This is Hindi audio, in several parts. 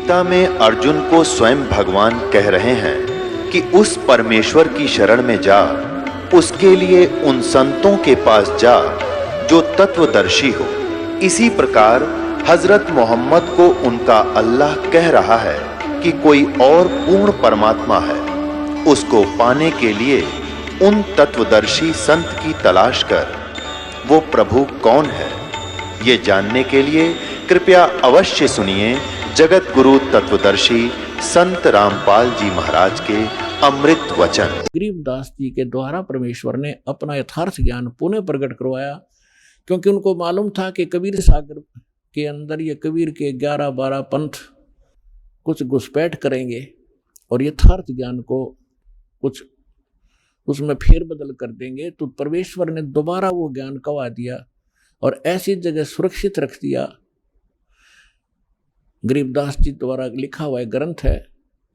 गीता में अर्जुन को स्वयं भगवान कह रहे हैं कि उस परमेश्वर की शरण में जा, उसके लिए उन संतों के पास जा जो तत्वदर्शी हो। इसी प्रकार हजरत मोहम्मद को उनका अल्लाह कह रहा है कि कोई और पूर्ण परमात्मा है, उसको पाने के लिए उन तत्वदर्शी संत की तलाश कर। वो प्रभु कौन है, ये जानने के लिए कृपया अवश्य सुनिए जगत गुरु तत्वदर्शी संत रामपाल जी महाराज के अमृत वचन। गरीबदास जी के द्वारा परमेश्वर ने अपना यथार्थ ज्ञान पुनः प्रकट करवाया, क्योंकि उनको मालूम था कि कबीर सागर के अंदर ये कबीर के 11-12 पंथ कुछ घुसपैठ करेंगे और यथार्थ ज्ञान को कुछ उसमें फेरबदल कर देंगे। तो परमेश्वर ने दोबारा वो ज्ञान कवा दिया और ऐसी जगह सुरक्षित रख दिया। गरीबदास जी द्वारा लिखा हुआ एक ग्रंथ है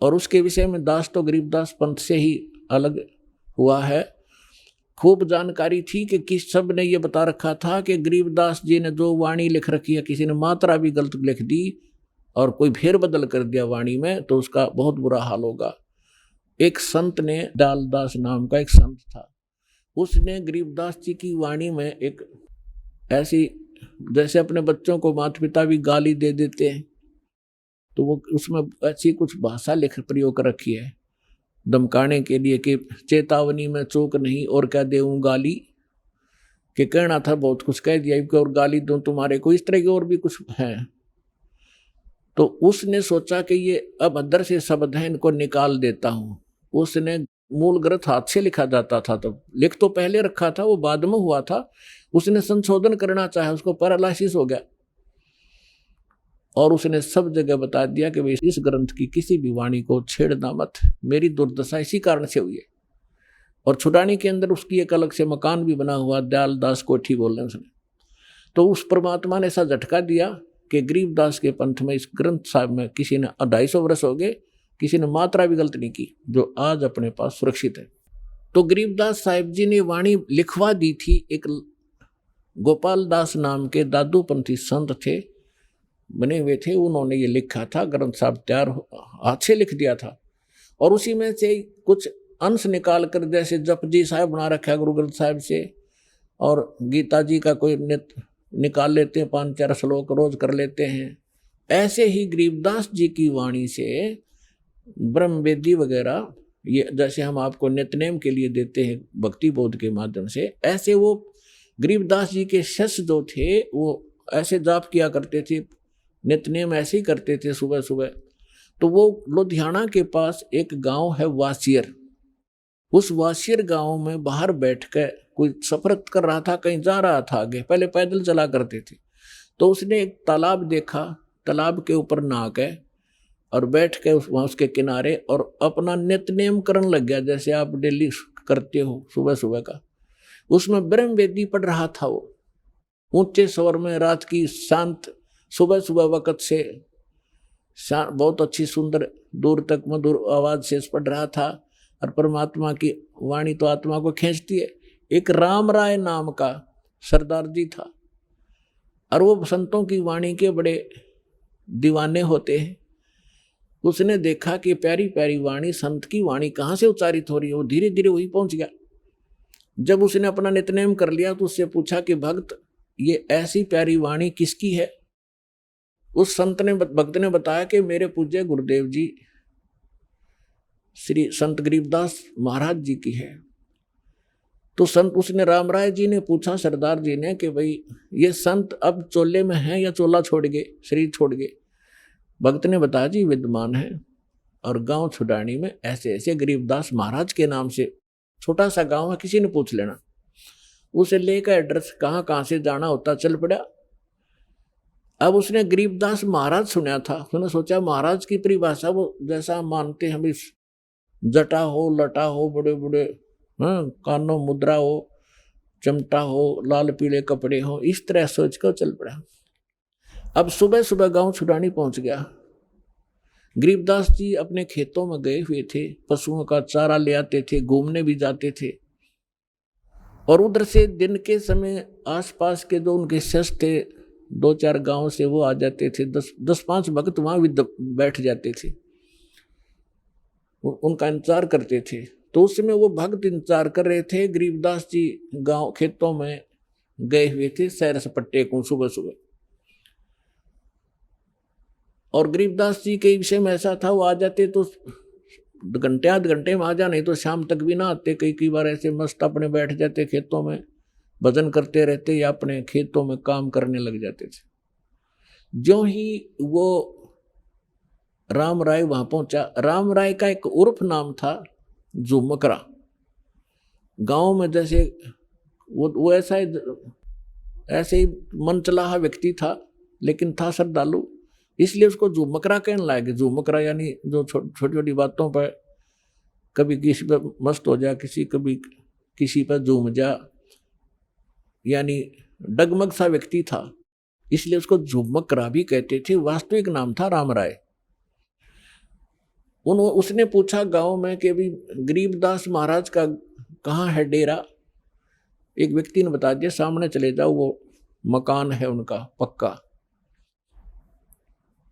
और उसके विषय में दास तो गरीबदास पंथ से ही अलग हुआ है। खूब जानकारी थी कि किस सब ने ये बता रखा था कि गरीबदास जी ने जो वाणी लिख रखी है, किसी ने मात्रा भी गलत लिख दी और कोई फेरबदल कर दिया वाणी में तो उसका बहुत बुरा हाल होगा। एक संत ने, दालदास नाम का एक संत था, उसने गरीबदास जी की वाणी में एक ऐसी, जैसे अपने बच्चों को माता पिता भी गाली दे देते हैं, तो वो उसमें ऐसी कुछ भाषा लिख प्रयोग कर रखी है धमकाने के लिए कि चेतावनी में चूक नहीं और क्या देऊं गाली, कि कहना था बहुत कुछ कह दिया और गाली दूं तुम्हारे को, इस तरह के और भी कुछ है। तो उसने सोचा कि ये अब अंदर से शब्द है, इनको निकाल देता हूं। उसने मूल ग्रंथ हाथ से लिखा जाता था, तो लिख तो पहले रखा था, वो बाद में हुआ था। उसने संशोधन करना चाहा, उसको पैरालिसिस हो गया और उसने सब जगह बता दिया कि भाई इस ग्रंथ की किसी भी वाणी को छेड़ना मत, मेरी दुर्दशा इसी कारण से हुई है। और छुड़ानी के अंदर उसकी एक अलग से मकान भी बना हुआ, दयालदास कोठी बोल रहे उसने। तो उस परमात्मा ने ऐसा झटका दिया कि गरीबदास के पंथ में इस ग्रंथ साहब में किसी ने 250 वर्ष हो गए, किसी ने मात्रा भी गलत नहीं की, जो आज अपने पास सुरक्षित है। तो गरीबदास साहिब जी ने वाणी लिखवा दी थी। एक गोपाल दास नाम के दादूपंथी संत थे, बने हुए थे, उन्होंने ये लिखा था, ग्रंथ साहब तैयार हाथ से लिख दिया था। और उसी में से कुछ अंश निकाल कर, जैसे जप जी साहब बना रखा है गुरु ग्रंथ साहब से, और गीता जी का कोई निकाल लेते हैं, 5-4 श्लोक रोज कर लेते हैं। ऐसे ही गरीबदास जी की वाणी से ब्रह्म वेदी वगैरह, ये जैसे हम आपको नित्यनेम के लिए देते हैं भक्ति बोध के माध्यम से, ऐसे वो गरीबदास जी के शिष्य जो थे वो ऐसे जाप किया करते थे, नित्यनेम ऐसे ही करते थे सुबह सुबह। तो वो लुधियाना के पास एक गांव है वासियर, उस वासियर गांव में बाहर बैठ कर कोई सफर कर रहा था, कहीं जा रहा था आगे, पहले पैदल चला करते थे। तो उसने एक तालाब देखा, तालाब के ऊपर नहा के और बैठ के उसके किनारे और अपना नित्यनेम करने लग गया, जैसे आप डेली करते हो सुबह सुबह का। उसमें ब्रह्म वेदी पढ़ रहा था वो, ऊंचे स्वर में, रात की शांत सुबह सुबह वक़्त से बहुत अच्छी सुंदर दूर तक मधुर आवाज से पढ़ रहा था। और परमात्मा की वाणी तो आत्मा को खींचती है। एक राम राय नाम का सरदार जी था और वो संतों की वाणी के बड़े दीवाने होते हैं। उसने देखा कि प्यारी प्यारी वाणी, संत की वाणी कहाँ से उच्चारित हो रही है। वो धीरे धीरे वही पहुंच गया। जब उसने अपना नित्यनेम कर लिया तो उससे पूछा कि भक्त, ये ऐसी प्यारी वाणी किसकी है। उस भक्त ने बताया कि मेरे पूज्य गुरुदेव जी श्री संत गरीबदास महाराज जी की है। तो उसने राम राय जी ने पूछा सरदार जी ने कि भाई ये संत अब चोले में हैं या चोला छोड़ गए, शरीर छोड़ गए। भक्त ने बताया जी विद्यमान है और गांव छुड़ानी में ऐसे ऐसे गरीबदास महाराज के नाम से, छोटा सा गांव है, किसी ने पूछ लेना। उसे लेकर एड्रेस कहाँ से जाना होता चल पड़ा। अब उसने गरीबदास महाराज सुना था, उसने सोचा महाराज की परिभाषा वो जैसा मानते हैं, जटा हो, लटा हो, बड़े बड़े कानों मुद्रा हो, चमटा हो, लाल पीले कपड़े हो, इस तरह सोच कर चल पड़ा। अब सुबह सुबह गांव छुड़ानी पहुंच गया। गरीबदास जी अपने खेतों में गए हुए थे, पशुओं का चारा ले आते थे, घूमने भी जाते थे। और उधर से दिन के समय आसपास के जो उनके शिष्य थे 2-4 गांव से वो आ जाते थे, 10-5 भक्त वहां भी बैठ जाते थे, उनका इंतजार करते थे। तो उस समय वो भक्त इंतजार कर रहे थे, गरीबदास जी गांव खेतों में गए हुए थे सैर सपट्टे को सुबह सुबह। और गरीबदास जी के विषय में ऐसा था, वो आ जाते तो घंटे आध घंटे में आ जा, नहीं तो शाम तक भी ना आते। कई बार ऐसे मस्त अपने बैठ जाते खेतों में, भजन करते रहते या अपने खेतों में काम करने लग जाते थे। जो ही वो राम राय वहां पहुंचा, राम राय का एक उर्फ नाम था झुमकरा। गांव में जैसे वो ऐसे ही मनचलाहा व्यक्ति था, लेकिन था श्रद्धालु, इसलिए उसको झुमकरा कहने लगे। झुमकरा यानी जो छोटी छोटी बातों पर कभी किसी पर मस्त हो जा, कभी किसी पर झूम जा, यानी डगमग सा व्यक्ति था, इसलिए उसको झुमकरा भी कहते थे। वास्तविक नाम था राम राय। उसने पूछा गांव में कि अभी गरीबदास महाराज का कहाँ है डेरा। एक व्यक्ति ने बता दिया, सामने चले जाओ, वो मकान है उनका पक्का।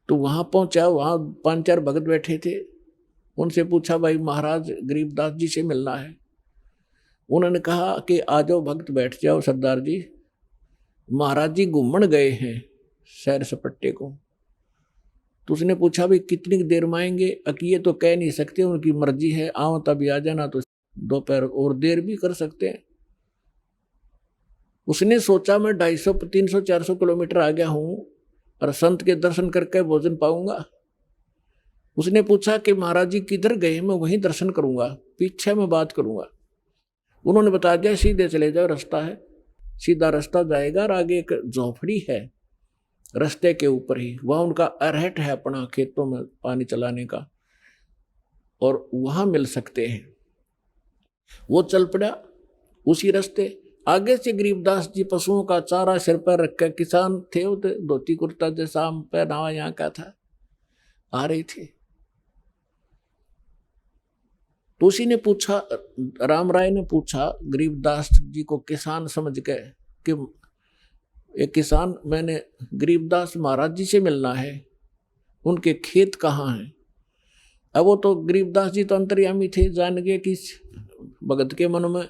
तो वहां पहुंचा, वहां 5-4 भगत बैठे थे। उनसे पूछा, भाई महाराज गरीबदास जी से मिलना है। उन्होंने कहा कि आ जाओ भक्त, बैठ जाओ सरदार जी, महाराज जी घूमन गए हैं सैर सपट्टे को। तो उसने पूछा, भाई कितनी देर में आएंगे? ये तो कह नहीं सकते, उनकी मर्जी है, आओ तभी आ जाना, तो दोपहर और देर भी कर सकते हैं। उसने सोचा मैं 250, 300, 400 किलोमीटर आ गया हूं और संत के दर्शन करके भोजन पाऊंगा। उसने पूछा कि महाराज जी किधर गए? मैं वहीं दर्शन करूंगा, पीछे मैं बात करूंगा। उन्होंने बता दिया, सीधे चले जाओ, रास्ता है, सीधा रास्ता जाएगा और आगे एक झोपड़ी है रास्ते के ऊपर ही, वहां उनका अरहट है अपना खेतों में पानी चलाने का, और वहां मिल सकते हैं। वो चल पड़ा उसी रास्ते। आगे से गरीबदास जी पशुओं का चारा सिर पर रखकर, किसान थे वो, धोती कुर्ता जैसा पहनावा यहाँ का था, आ रहे थे। तो उसी ने पूछा, राम राय ने पूछा गरीबदास जी को किसान समझ के कि एक किसान, मैंने गरीबदास महाराज जी से मिलना है, उनके खेत कहाँ हैं? अब वो तो गरीबदास जी तो अंतर्यामी थे, जान गए कि भगत के मन में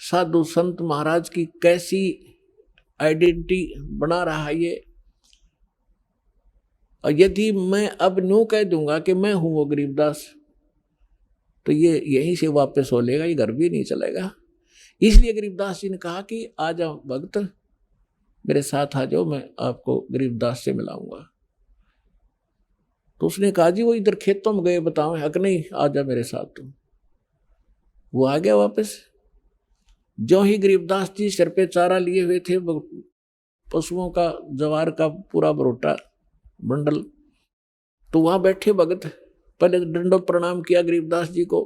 साधु संत महाराज की कैसी आइडेंटिटी बना रहा है ये। और यदि मैं अब न्यू कह दूंगा कि मैं हूं वो गरीबदास, तो ये यहीं से वापस हो लेगा, ये घर भी नहीं चलेगा। इसलिए गरीबदास जी ने कहा कि आ जाओ भक्त, मेरे साथ आ जाओ, मैं आपको गरीबदास से मिलाऊंगा। तो उसने कहा, जी वो इधर खेतों में गए, बताओ। हक नहीं, आ जा मेरे साथ तुम। वो आ गया वापस। जो ही गरीबदास जी सिर पे चारा लिए हुए थे, पशुओं का जवार का पूरा बरोटा बंडल, तो वहां बैठे भगत पहले दंडोत प्रणाम किया गरीबदास जी को,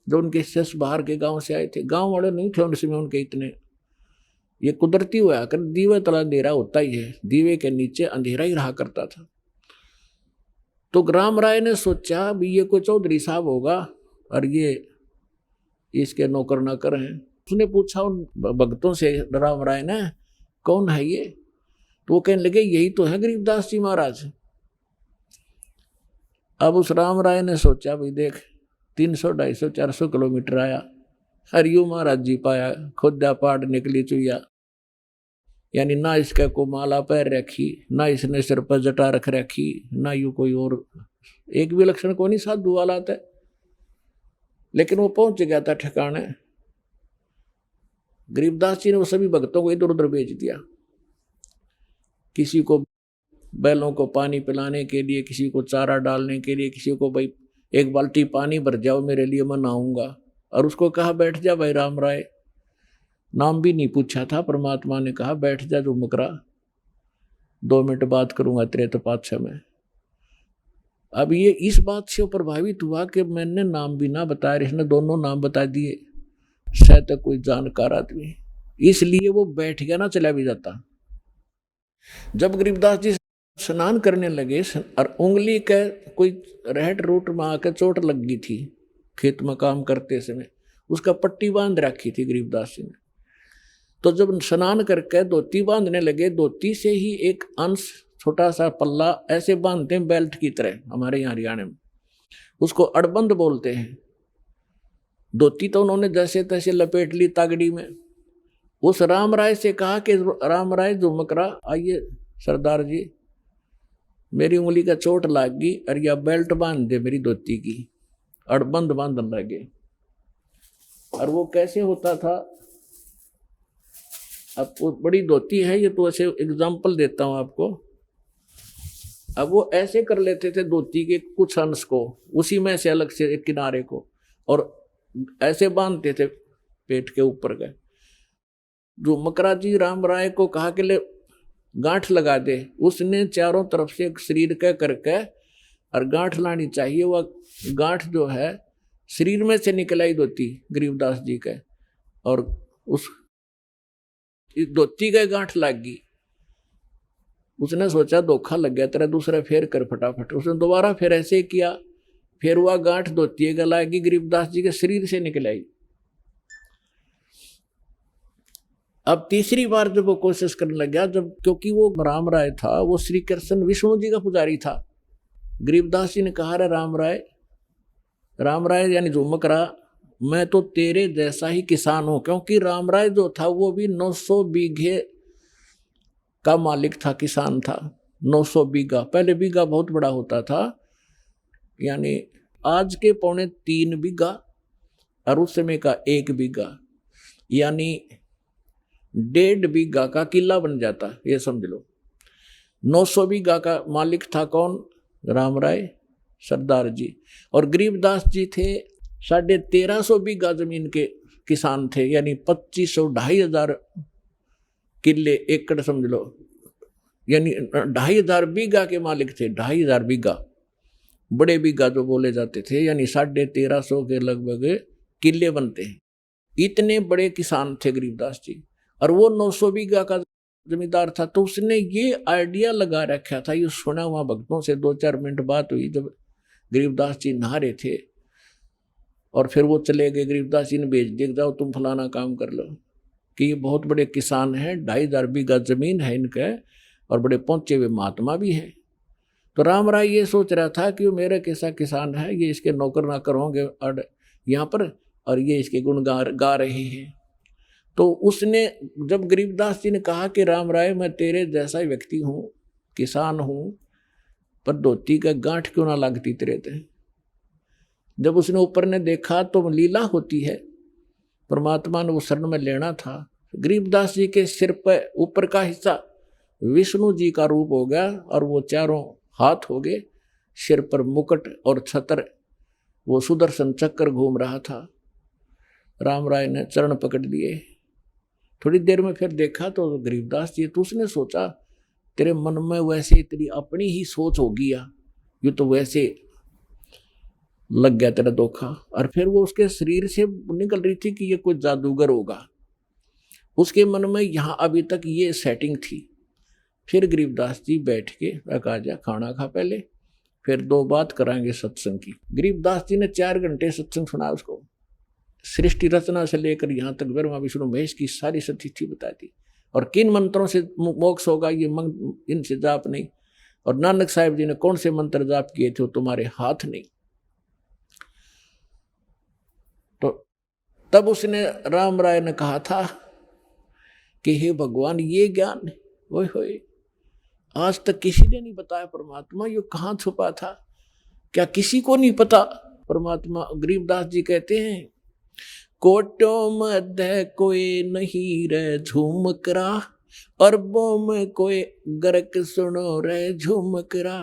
जो उनके शिष्य बाहर के गांव से आए थे। गांव वाले नहीं थे उनसे में उनके इतने, ये कुदरती हुआ कर, दीवे तला अंधेरा होता ही है, दीवे के नीचे अंधेरा ही रहा करता था। तो राम राय ने सोचा, भी ये कोई चौधरी साहब होगा और ये इसके नौकर नाकर हैं। उसने पूछा उन भक्तों से, राम राय ने, कौन है ये? तो वो कहने लगे, यही तो है गरीबदास जी महाराज। अब उस राम राय ने सोचा, भाई देख 300, 250, 400 किलोमीटर आया, हरियो महाराज जी पाया, खुदा पाड़ निकली चुया, यानी ना इसका को माला पैर रखी, ना इसने सिर पर जटा रख रखी, ना यू कोई और एक भी लक्षण को नहीं साधु वाला था। लेकिन वो पहुंच गया था ठिकाने। गरीबदास जी ने वो सभी भक्तों को इधर उधर भेज दिया, किसी को बैलों को पानी पिलाने के लिए, किसी को चारा डालने के लिए, किसी को भाई 1 बाल्टी पानी भर जाओ मेरे लिए, मैं नहाऊंगा। और उसको कहा, बैठ जा भाई राम राय, नाम भी नहीं पूछा था, परमात्मा ने कहा बैठ जा झुमकरा, 2 मिनट बात करूंगा तेरे तो पाछे में। अब ये इस बात से प्रभावित हुआ कि मैंने नाम भी ना बताया, इसने दोनों नाम बता दिए, शायद कोई जानकार आदमी, इसलिए वो बैठ गया, ना चला भी जाता। जब गरीबदास जी स्नान करने लगे और उंगली के कोई रहट रूट में आकर चोट लग गई थी, खेत में काम करते समय उसका पट्टी बांध रखी थी गरीबदास जी ने। तो जब स्नान करके धोती बांधने लगे, धोती से ही एक अंश छोटा सा पल्ला ऐसे बांधते हैं बेल्ट की तरह, हमारे यहाँ हरियाणा में उसको अड़बंद बोलते हैं। धोती तो उन्होंने जैसे तैसे लपेट ली तागड़ी में। उस राम राय से कहा कि राम राय झुमकरा, आइए सरदार जी, मेरी उंगली का चोट लाग गई और यह बेल्ट बांध दे मेरी धोती की। अड़बंद बांधने लगे। और वो कैसे होता था, अब वो बड़ी धोती है ये, तो ऐसे एग्जाम्पल देता हूं आपको। अब वो ऐसे कर लेते थे धोती के कुछ अंश को, उसी में से अलग से एक किनारे को, और ऐसे बांधते थे पेट के ऊपर का। जो मकरा जी राम राय को कहा कि ले गांठ लगा दे, उसने चारों तरफ से एक शरीर के करके और गांठ लानी चाहिए। वह गांठ जो है शरीर में से निकल आई धोती गरीबदास जी के, और उस धोती का गांठ लग गई। उसने सोचा धोखा लग गया तेरा, दूसरा फेर कर फटाफट। उसने दोबारा फिर ऐसे किया, फिर वह गांठ धोती का लागी गरीबदास जी के शरीर से निकल आई। अब तीसरी बार जब वो कोशिश करने लग गया, जब क्योंकि वो राम राय था, वो श्री कृष्ण विष्णु जी का पुजारी था। गरीबदास जी ने कहा, रे राम राय यानी झुमकरा, मैं तो तेरे जैसा ही किसान हूं। क्योंकि राम राय जो था वो भी 900 बीघे का मालिक था, किसान था। 900 बीघा, पहले बीघा बहुत बड़ा होता था, यानी आज के 3.25 बीघा और उस समय का 1 बीघा, यानी 1.5 बीघा का किला बन जाता, ये समझ लो। 900 बीघा का मालिक था कौन? राम राय सरदार जी। और गरीबदास जी थे 1350 बीघा जमीन के किसान थे, यानी 2500-2500 किले एकड़ समझ लो, यानी 2500 बीघा के मालिक थे। 2500 बीघा, बड़े बीघा जो बोले जाते थे, यानी 1350 के लगभग किले बनते हैं। इतने बड़े किसान थे गरीबदास जी। और वो 900 बीघा का जमींदार था। तो उसने ये आइडिया लगा रखा था, ये सुना हुआ भक्तों से। 2-4 मिनट बात हुई जब गरीबदास जी नहा रहे थे, और फिर वो चले गए। गरीबदास जी ने भेज दिया, जाओ तुम फलाना काम कर लो, कि ये बहुत बड़े किसान हैं, 2500 बीघा जमीन है इनके, और बड़े पहुंचे हुए महात्मा भी हैं। तो राम राय ये सोच रहा था कि वो मेरा कैसा किसान है, ये इसके नौकर नाकर होंगे यहाँ पर, और ये इसके गुण गा रहे हैं। तो उसने, जब गरीबदास जी ने कहा कि राम राय मैं तेरे जैसा ही व्यक्ति हूँ, किसान हूँ, पर धोती का गांठ क्यों ना लगती तेरे थे। जब उसने ऊपर ने देखा तो लीला होती है, परमात्मा ने वो शरण में लेना था। गरीबदास जी के सिर पर ऊपर का हिस्सा विष्णु जी का रूप हो गया, और वो चारों हाथ हो गए, सिर पर मुकुट और छत्र, वो सुदर्शन चक्र घूम रहा था। राम राय ने चरण पकड़ लिए। थोड़ी देर में फिर देखा तो गरीबदास जी, तो उसने सोचा तेरे मन में वैसे तेरी अपनी ही सोच होगी, या ये तो वैसे लग गया तेरा धोखा। और फिर वो उसके शरीर से निकल रही थी कि ये कोई जादूगर होगा। उसके मन में यहाँ अभी तक ये सेटिंग थी। फिर गरीबदास जी बैठ के कहा, जा खाना खा पहले, फिर 2 बात कराएंगे सत्संग की। गरीबदास जी ने 4 घंटे सत्संग सुना उसको। सृष्टि रचना से लेकर यहाँ तक ब्रह्मा विष्णु महेश की सारी सतिथि बता दी, और किन मंत्रों से मोक्ष होगा ये इनसे जाप नहीं, और नानक साहिब जी ने कौन से मंत्र जाप किए थे वो तुम्हारे हाथ नहीं। तो तब उसने, राम राय ने कहा था कि हे भगवान, ये ज्ञान ओए होए आज तक किसी ने नहीं बताया परमात्मा, ये कहाँ छुपा था, क्या किसी को नहीं पता परमात्मा? गरीबदास जी कहते हैं, कोटों मध्य कोई नहीं रे झुमकरा, अरबों में कोई गर्क सुनो रे झुमकरा,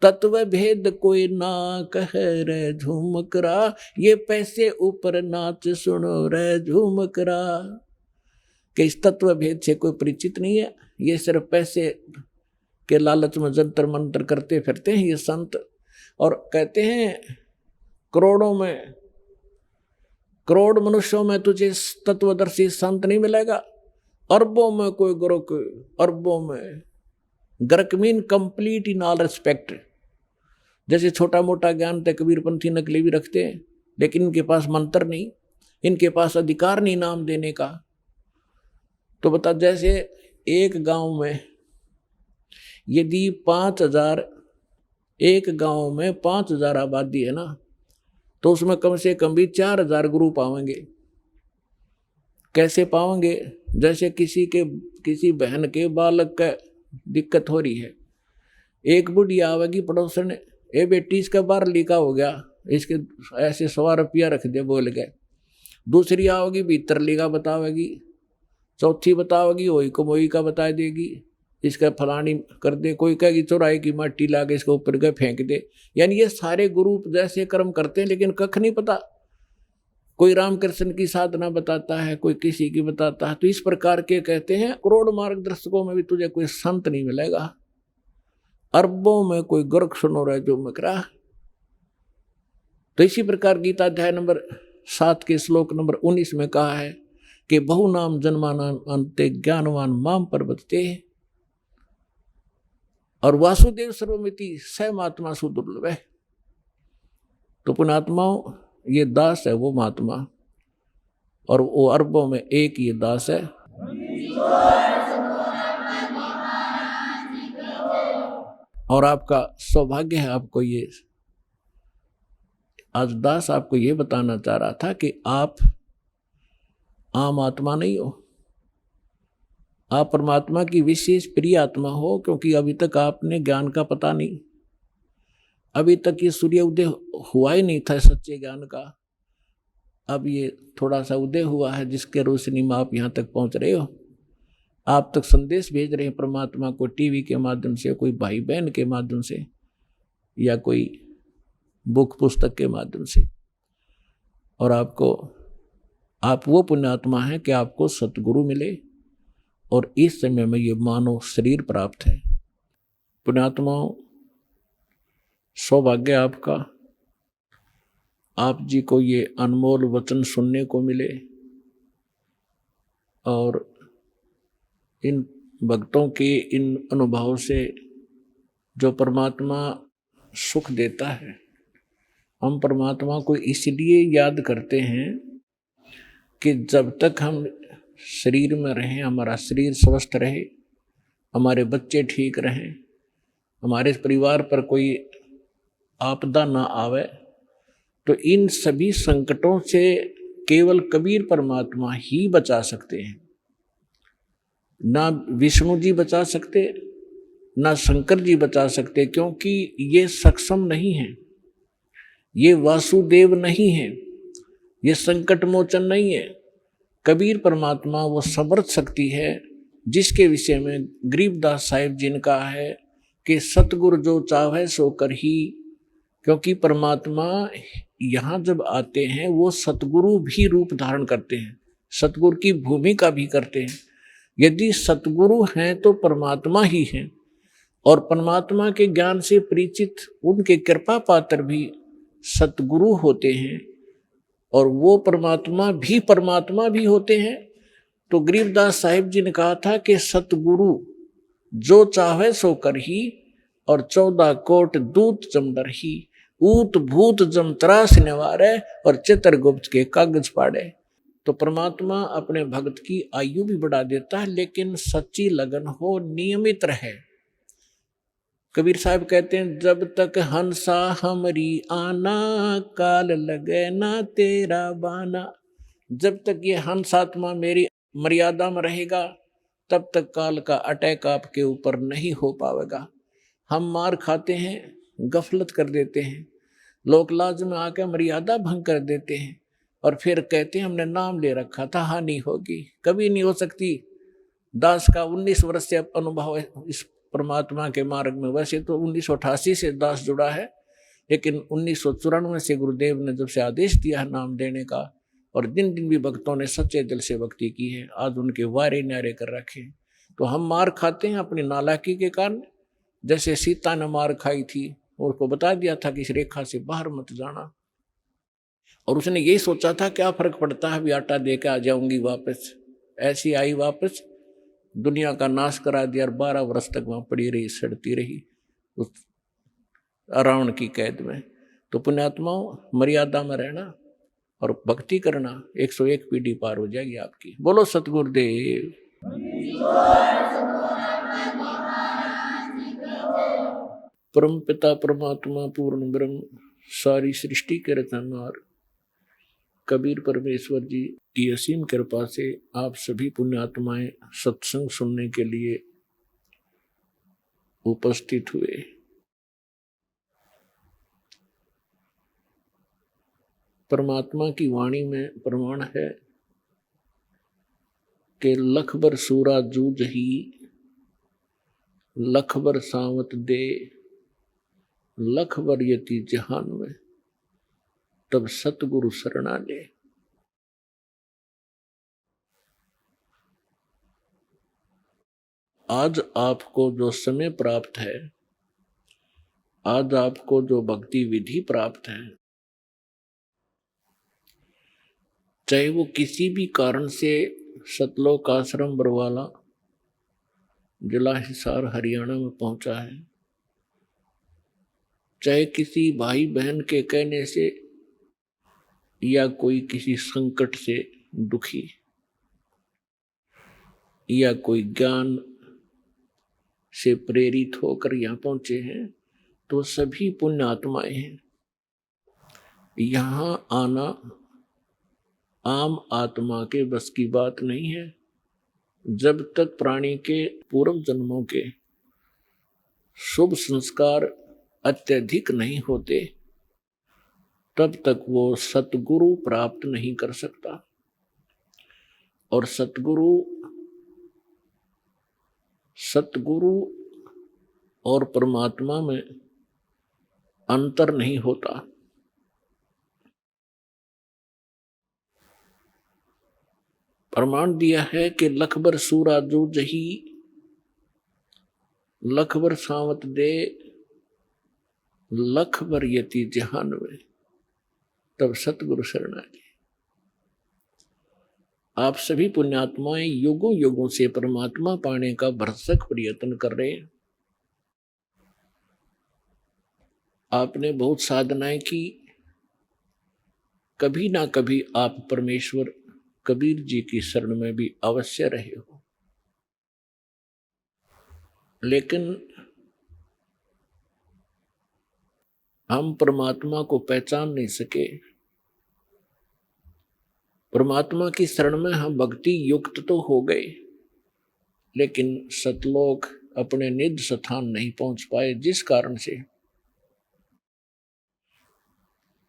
तत्व भेद कोई ना कह रे झुमकरा, ये पैसे ऊपर नाच सुनो रे झुमकरा। कि इस तत्व भेद से कोई परिचित नहीं है, ये सिर्फ पैसे के लालच में जंतर मंतर करते फिरते हैं ये संत। और कहते हैं करोड़ मनुष्यों में तुझे तत्वदर्शी संत नहीं मिलेगा, अरबों में कोई गुरुक, अरबों में गर्क mean complete in all respect. जैसे छोटा मोटा ज्ञान तक कबीरपंथी नकली भी रखते हैं, लेकिन इनके पास मंत्र नहीं, इनके पास अधिकार नहीं नाम देने का। तो बता, जैसे एक गांव में यदि 5,000, एक गांव में 5,000 आबादी है ना, तो उसमें कम से कम भी 4,000 गुरु पावेंगे। कैसे पावेंगे? जैसे किसी बहन के बालक का दिक्कत हो रही है, एक बुढ़िया आवेगी पड़ोसन, ए बेटी इसका 12 लिखा हो गया, इसके ऐसे 100 रुपया रख दे बोल गए। दूसरी आओगी 72 लिखा बतावेगी, चौथी बतावेगी वही कमोई का बता देगी, इसका फलानी कर दे, कोई कहेगी चौराहे की माटी लाके इसके ऊपर के फेंक दे। यानी ये सारे गुरु जैसे कर्म करते हैं, लेकिन कख नहीं पता। कोई रामकृष्ण की साधना बताता है, कोई किसी की बताता है। तो इस प्रकार के कहते हैं करोड़ मार्गदर्शकों में भी तुझे कोई संत नहीं मिलेगा, अरबों में कोई गोरख सुनो रहे जो मकरा। तो इसी प्रकार गीता अध्याय नंबर 7 के श्लोक नंबर 19 में कहा है कि बहु नाम जन्माना अंते ज्ञानवान माम प्रवर्तते, और वासुदेव सर्वमिति स महात्मा सुदुर्लभ है। तो पुण्यात्माओं, ये दास है वो महात्मा, और वो अरबों में एक ये दास है। और आपका सौभाग्य है, आपको ये आज दास आपको ये बताना चाह रहा था कि आप आम आत्मा नहीं हो, आप परमात्मा की विशेष प्रिय आत्मा हो, क्योंकि अभी तक आपने ज्ञान का पता नहीं, अभी तक ये सूर्य उदय हुआ ही नहीं था सच्चे ज्ञान का। अब ये थोड़ा सा उदय हुआ है, जिसके रोशनी में आप यहाँ तक पहुँच रहे हो। आप तक संदेश भेज रहे हैं परमात्मा को, टीवी के माध्यम से, कोई भाई बहन के माध्यम से, या कोई बुक पुस्तक के माध्यम से। और आप वो पुण्यात्मा हैं कि आपको सतगुरु मिले, और इस समय में ये मानव शरीर प्राप्त है। पुण्यात्माओं, सौभाग्य आपका, आप जी को ये अनमोल वचन सुनने को मिले, और इन भक्तों के इन अनुभव से जो परमात्मा सुख देता है, हम परमात्मा को इसलिए याद करते हैं कि जब तक हम शरीर में रहें, हमारा शरीर स्वस्थ रहे, हमारे बच्चे ठीक रहें, हमारे परिवार पर कोई आपदा ना आवे, तो इन सभी संकटों से केवल कबीर परमात्मा ही बचा सकते हैं। ना विष्णु जी बचा सकते, ना शंकर जी बचा सकते, क्योंकि ये सक्षम नहीं है, ये वासुदेव नहीं है, ये संकट मोचन नहीं है। कबीर परमात्मा वो समर्थ शक्ति है, जिसके विषय में गरीबदास साहिब जी ने कहा है कि सतगुरु जो चाहे सो कर ही। क्योंकि परमात्मा यहाँ जब आते हैं वो सतगुरु भी रूप धारण करते हैं, सतगुरु की भूमिका भी करते हैं। यदि सतगुरु हैं तो परमात्मा ही हैं, और परमात्मा के ज्ञान से परिचित उनके कृपा पात्र भी सतगुरु होते हैं, और वो परमात्मा भी होते हैं। तो गरीबदास साहिब जी ने कहा था कि सतगुरु जो चाहे सो कर ही, और 14 कोट दूत जमदर ही, ऊत भूत जम त्रास निवारे, और चित्रगुप्त के कागज पाड़े। तो परमात्मा अपने भक्त की आयु भी बढ़ा देता है, लेकिन सच्ची लगन हो, नियमित रहे। कबीर साहब कहते हैं, जब तक हंसा हमरी आना, काल लगे ना तेरा बाना। जब तक ये हंस आत्मा मेरी मर्यादा में रहेगा, तब तक काल का अटैक आपके ऊपर नहीं हो पाएगा। हम मार खाते हैं, गफलत कर देते हैं, लोक लाज में आकर मर्यादा भंग कर देते हैं, और फिर कहते हैं हमने नाम ले रखा था, हानि होगी। कभी नहीं हो सकती। दास का 19 वर्ष से अनुभव है इस परमात्मा के मार्ग में। वैसे तो 1988 से दास जुड़ा है, लेकिन 1994 से गुरुदेव ने जब से आदेश दिया है नाम देने का, और दिन दिन भी भक्तों ने सच्चे दिल से भक्ति की है, आज उनके वारे न्यारे कर रखे। तो हम मार खाते हैं अपनी नालायकी के कारण। जैसे सीता ने मार खाई थी, और उसको बता दिया था कि इस रेखा से बाहर मत जाना, और उसने यही सोचा था क्या फर्क पड़ता है, अभी आटा दे के आ जाऊंगी वापस। ऐसी आई वापस, दुनिया का नाश करा दिया, और 12 वर्ष तक वहां पड़ी रही, सड़ती रही उस रावण की कैद में। तो पुण्यात्माओं, मर्यादा में रहना और भक्ति करना, 101 पीढ़ी पार हो जाएगी आपकी। बोलो सतगुरुदेव। परम पिता परमात्मा पूर्ण ब्रह्म सारी सृष्टि के रचनहार कबीर परमेश्वर जी की असीम कृपा से आप सभी पुण्यात्माएं सत्संग सुनने के लिए उपस्थित हुए। परमात्मा की वाणी में प्रमाण है कि लख बर सूरा जूझ ही, लख बर सावत दे, लख बर यति जहान में, तब सतगुरु शरणा ले। आज आपको जो समय प्राप्त है, आज आपको जो भक्ति विधि प्राप्त है, चाहे वो किसी भी कारण से सतलोक आश्रम बरवाला जिला हिसार हरियाणा में पहुंचा है, चाहे किसी भाई बहन के कहने से या कोई किसी संकट से दुखी या कोई ज्ञान से प्रेरित होकर यहाँ पहुंचे हैं, तो सभी पुण्य आत्माएं हैं। यहाँ आना आम आत्मा के बस की बात नहीं है। जब तक प्राणी के पूर्व जन्मों के शुभ संस्कार अत्यधिक नहीं होते, तब तक वो सतगुरु प्राप्त नहीं कर सकता। और सतगुरु और परमात्मा में अंतर नहीं होता। प्रमाण दिया है कि लखबर सूरा जूझ ही, लखबर सावत दे, लखबर यति जहान में, तब सतगुरु शरणा ले। आप सभी पुण्यात्माएं युगों युगों से परमात्मा पाने का भरसक प्रयत्न कर रहे हैं। आपने बहुत साधनाएं की, कभी ना कभी आप परमेश्वर कबीर जी की शरण में भी अवश्य रहे हो, लेकिन हम परमात्मा को पहचान नहीं सके। परमात्मा की शरण में हम भक्ति युक्त तो हो गए, लेकिन सतलोक अपने निज स्थान नहीं पहुंच पाए, जिस कारण से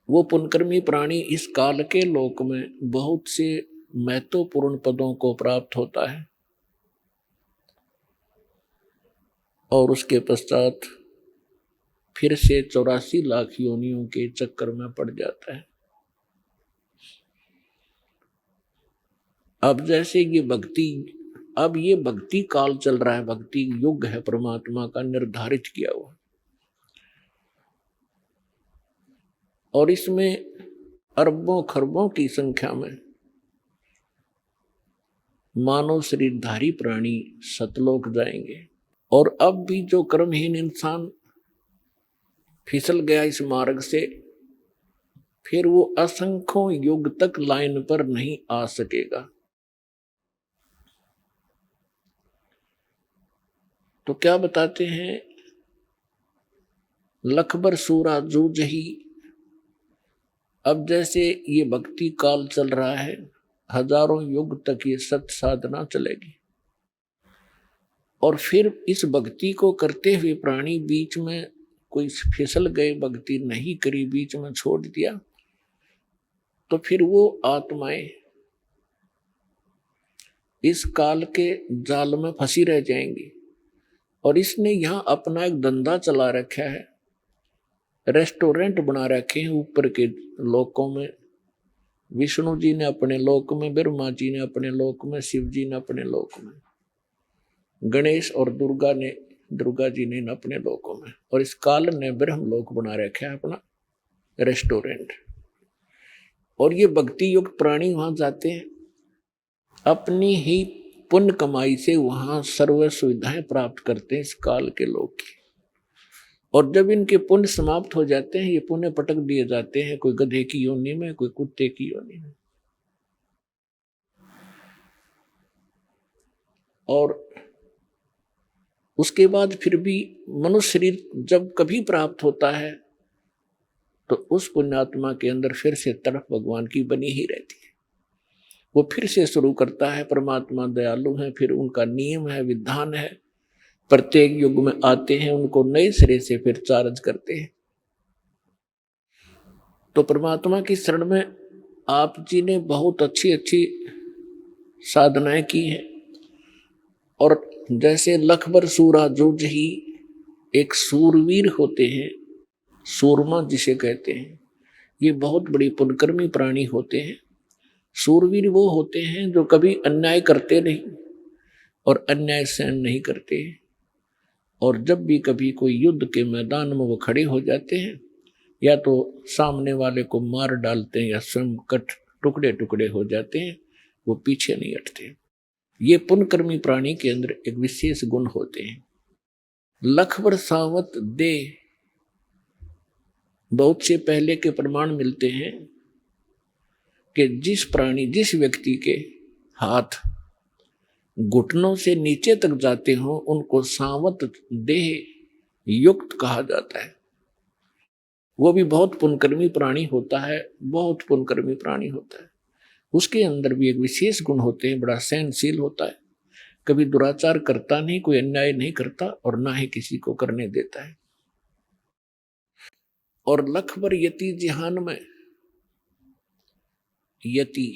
वो पुनकर्मी प्राणी इस काल के लोक में बहुत से महत्वपूर्ण पदों को प्राप्त होता है और उसके पश्चात फिर से 84 लाख योनियों के चक्कर में पड़ जाता है। अब जैसे ये भक्ति काल चल रहा है, भक्ति युग है परमात्मा का निर्धारित किया हुआ, और इसमें अरबों खरबों की संख्या में मानव शरीरधारी प्राणी सतलोक जाएंगे। और अब भी जो कर्महीन इंसान फिसल गया इस मार्ग से, फिर वो असंख्यों युग तक लाइन पर नहीं आ सकेगा। तो क्या बताते हैं, लखबर सूरा जूझ ही। अब जैसे ये भक्ति काल चल रहा है, हजारों युग तक ये सत साधना चलेगी, और फिर इस भक्ति को करते हुए प्राणी बीच में कोई फिसल गए, भक्ति नहीं करी, बीच में छोड़ दिया, तो फिर वो आत्माएं इस काल के जाल में फंसी रह जाएंगी। और इसने यहाँ अपना एक धंधा चला रखा है, रेस्टोरेंट बना रखे हैं ऊपर के लोकों में। विष्णु जी ने अपने लोक में, ब्रह्मा जी ने अपने लोक में, शिव जी ने अपने लोक में, गणेश और दुर्गा जी ने अपने लोकों में, और इस काल ने ब्रह्म लोक बना रखा है अपना रेस्टोरेंट। और ये भक्ति युक्त प्राणी वहां जाते हैं, अपनी ही पुण्य कमाई से वहां सर्व सुविधाएं प्राप्त करते हैं इस काल के लोग की। और जब इनके पुण्य समाप्त हो जाते हैं, ये पुण्य पटक दिए जाते हैं, कोई गधे की योनि में, कोई कुत्ते की योनि में। और उसके बाद फिर भी मनुष्य शरीर जब कभी प्राप्त होता है तो उस पुण्यात्मा के अंदर फिर से तड़प भगवान की बनी ही रहती है। वो फिर से शुरू करता है। परमात्मा दयालु है, फिर उनका नियम है, विधान है, प्रत्येक युग में आते हैं, उनको नए सिरे से फिर चार्ज करते हैं। तो परमात्मा की शरण में आप जी ने बहुत अच्छी अच्छी साधनाएं की हैं। और जैसे लखबर सूरा जूझ ही, एक सूरवीर होते हैं, सूरमा जिसे कहते हैं, ये बहुत बड़ी पुण्यकर्मी प्राणी होते हैं। सूरवीर वो होते हैं जो कभी अन्याय करते नहीं और अन्याय सहन नहीं करते, और जब भी कभी कोई युद्ध के मैदान में वो खड़े हो जाते हैं, या तो सामने वाले को मार डालते हैं या स्वयं कट टुकड़े टुकड़े हो जाते हैं, वो पीछे नहीं हटते। ये पुण्यकर्मी प्राणी के अंदर एक विशेष गुण होते हैं। लखबर सावत दे, बहुत से पहले के प्रमाण मिलते हैं कि जिस व्यक्ति के हाथ घुटनों से नीचे तक जाते हो उनको सावत देह युक्त कहा जाता है। वो भी बहुत पुण्यकर्मी प्राणी होता है, बहुत पुण्यकर्मी प्राणी होता है। उसके अंदर भी एक विशेष गुण होते हैं, बड़ा सहनशील होता है, कभी दुराचार करता नहीं, कोई अन्याय नहीं करता और ना ही किसी को करने देता है। और लखबर यति जिहान में, यति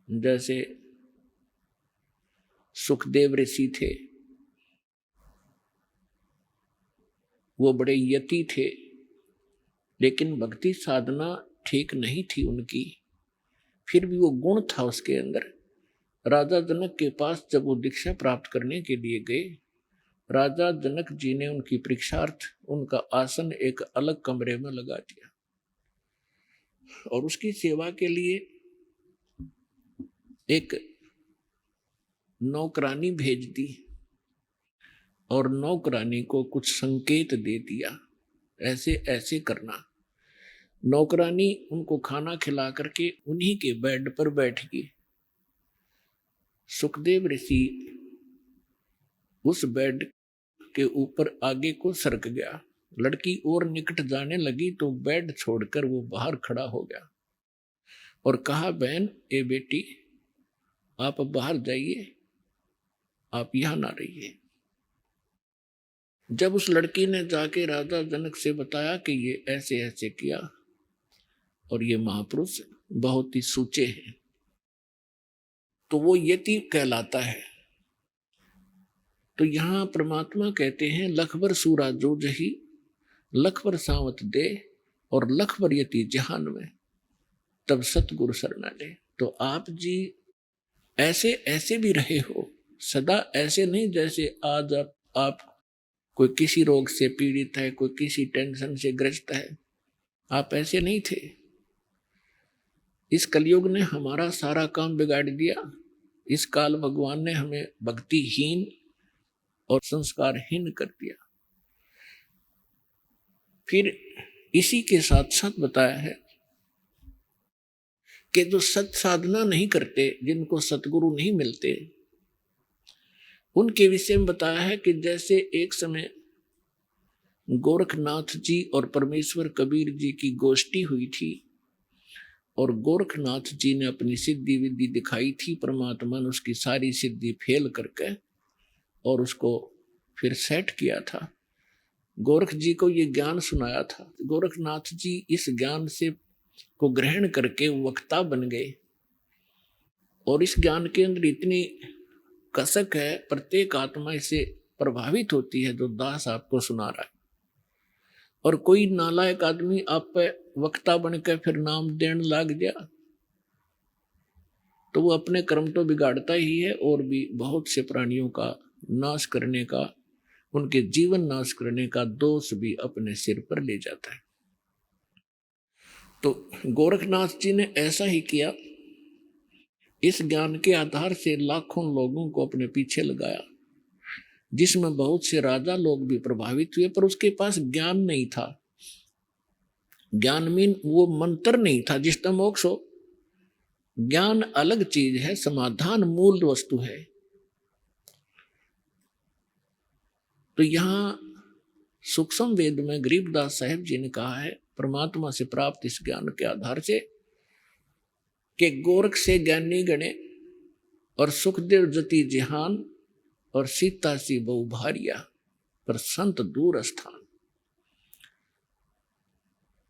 जैसे सुखदेव ऋषि थे, वो बड़े यति थे, लेकिन भक्ति साधना ठीक नहीं थी उनकी, फिर भी वो गुण था उसके अंदर। राजा जनक के पास जब वो दीक्षा प्राप्त करने के लिए गए, राजा जनक जी ने उनकी परीक्षार्थ उनका आसन एक अलग कमरे में लगा दिया और उसकी सेवा के लिए एक नौकरानी भेज दी और नौकरानी को कुछ संकेत दे दिया, ऐसे ऐसे करना। नौकरानी उनको खाना खिला करके उन्हीं के बेड पर बैठ गई। सुखदेव ऋषि उस बेड के ऊपर आगे को सरक गया, लड़की और निकट जाने लगी तो बेड छोड़कर वो बाहर खड़ा हो गया और कहा, बहन ए बेटी, आप बाहर जाइए, आप यहां ना रहिए। जब उस लड़की ने जाके राजा जनक से बताया कि ये ऐसे ऐसे किया और ये महापुरुष बहुत ही सूचे हैं, तो वो यति कहलाता है। तो यहां परमात्मा कहते हैं लखबर सूरा जो जही, लखबर सावत दे और लखबर यति जहान में, तब सतगुरु शरणा ले। तो आप जी ऐसे ऐसे भी रहे हो, सदा ऐसे नहीं जैसे आज आप कोई किसी रोग से पीड़ित है, कोई किसी टेंशन से ग्रस्त है, आप ऐसे नहीं थे। इस कलयुग ने हमारा सारा काम बिगाड़ दिया। इस काल भगवान ने हमें भक्तिहीन और संस्कारहीन कर दिया। फिर इसी के साथ साथ बताया है कि जो सत साधना नहीं करते, जिनको सतगुरु नहीं मिलते, उनके विषय में बताया है कि जैसे एक समय गोरखनाथ जी और परमेश्वर कबीर जी की गोष्ठी हुई थी और गोरखनाथ जी ने अपनी सिद्धि विद्धि दिखाई थी, परमात्मा ने उसकी सारी सिद्धि फेल करके और उसको फिर सेट किया था। गोरख जी को ये ज्ञान सुनाया था। गोरखनाथ जी इस ज्ञान से को ग्रहण करके वक्ता बन गए और इस ज्ञान के अंदर इतनी कसक है, प्रत्येक आत्मा इससे प्रभावित होती है जो दास आपको सुना रहा है। और कोई नालायक आदमी आप पे वक्ता बनकर फिर नाम देने लग गया तो वो अपने कर्म तो बिगाड़ता ही है और भी बहुत से प्राणियों का नाश करने का, उनके जीवन नाश करने का दोष भी अपने सिर पर ले जाता है। तो गोरखनाथ जी ने ऐसा ही किया। इस ज्ञान के आधार से लाखों लोगों को अपने पीछे लगाया, जिसमें बहुत से राजा लोग भी प्रभावित हुए, पर उसके पास ज्ञान नहीं था। ज्ञान मीन वो मंत्र नहीं था जिसका मोक्ष हो। ज्ञान अलग चीज है, समाधान मूल वस्तु है। तो यहां सूक्ष्म वेद में गरीबदास साहिब जी ने कहा है परमात्मा से प्राप्त इस ज्ञान के आधार से कि गोरख से ज्ञानी गणे और सुखदेव जति जिहान और सीता सी बहु भारिया पर संत दूर स्थान।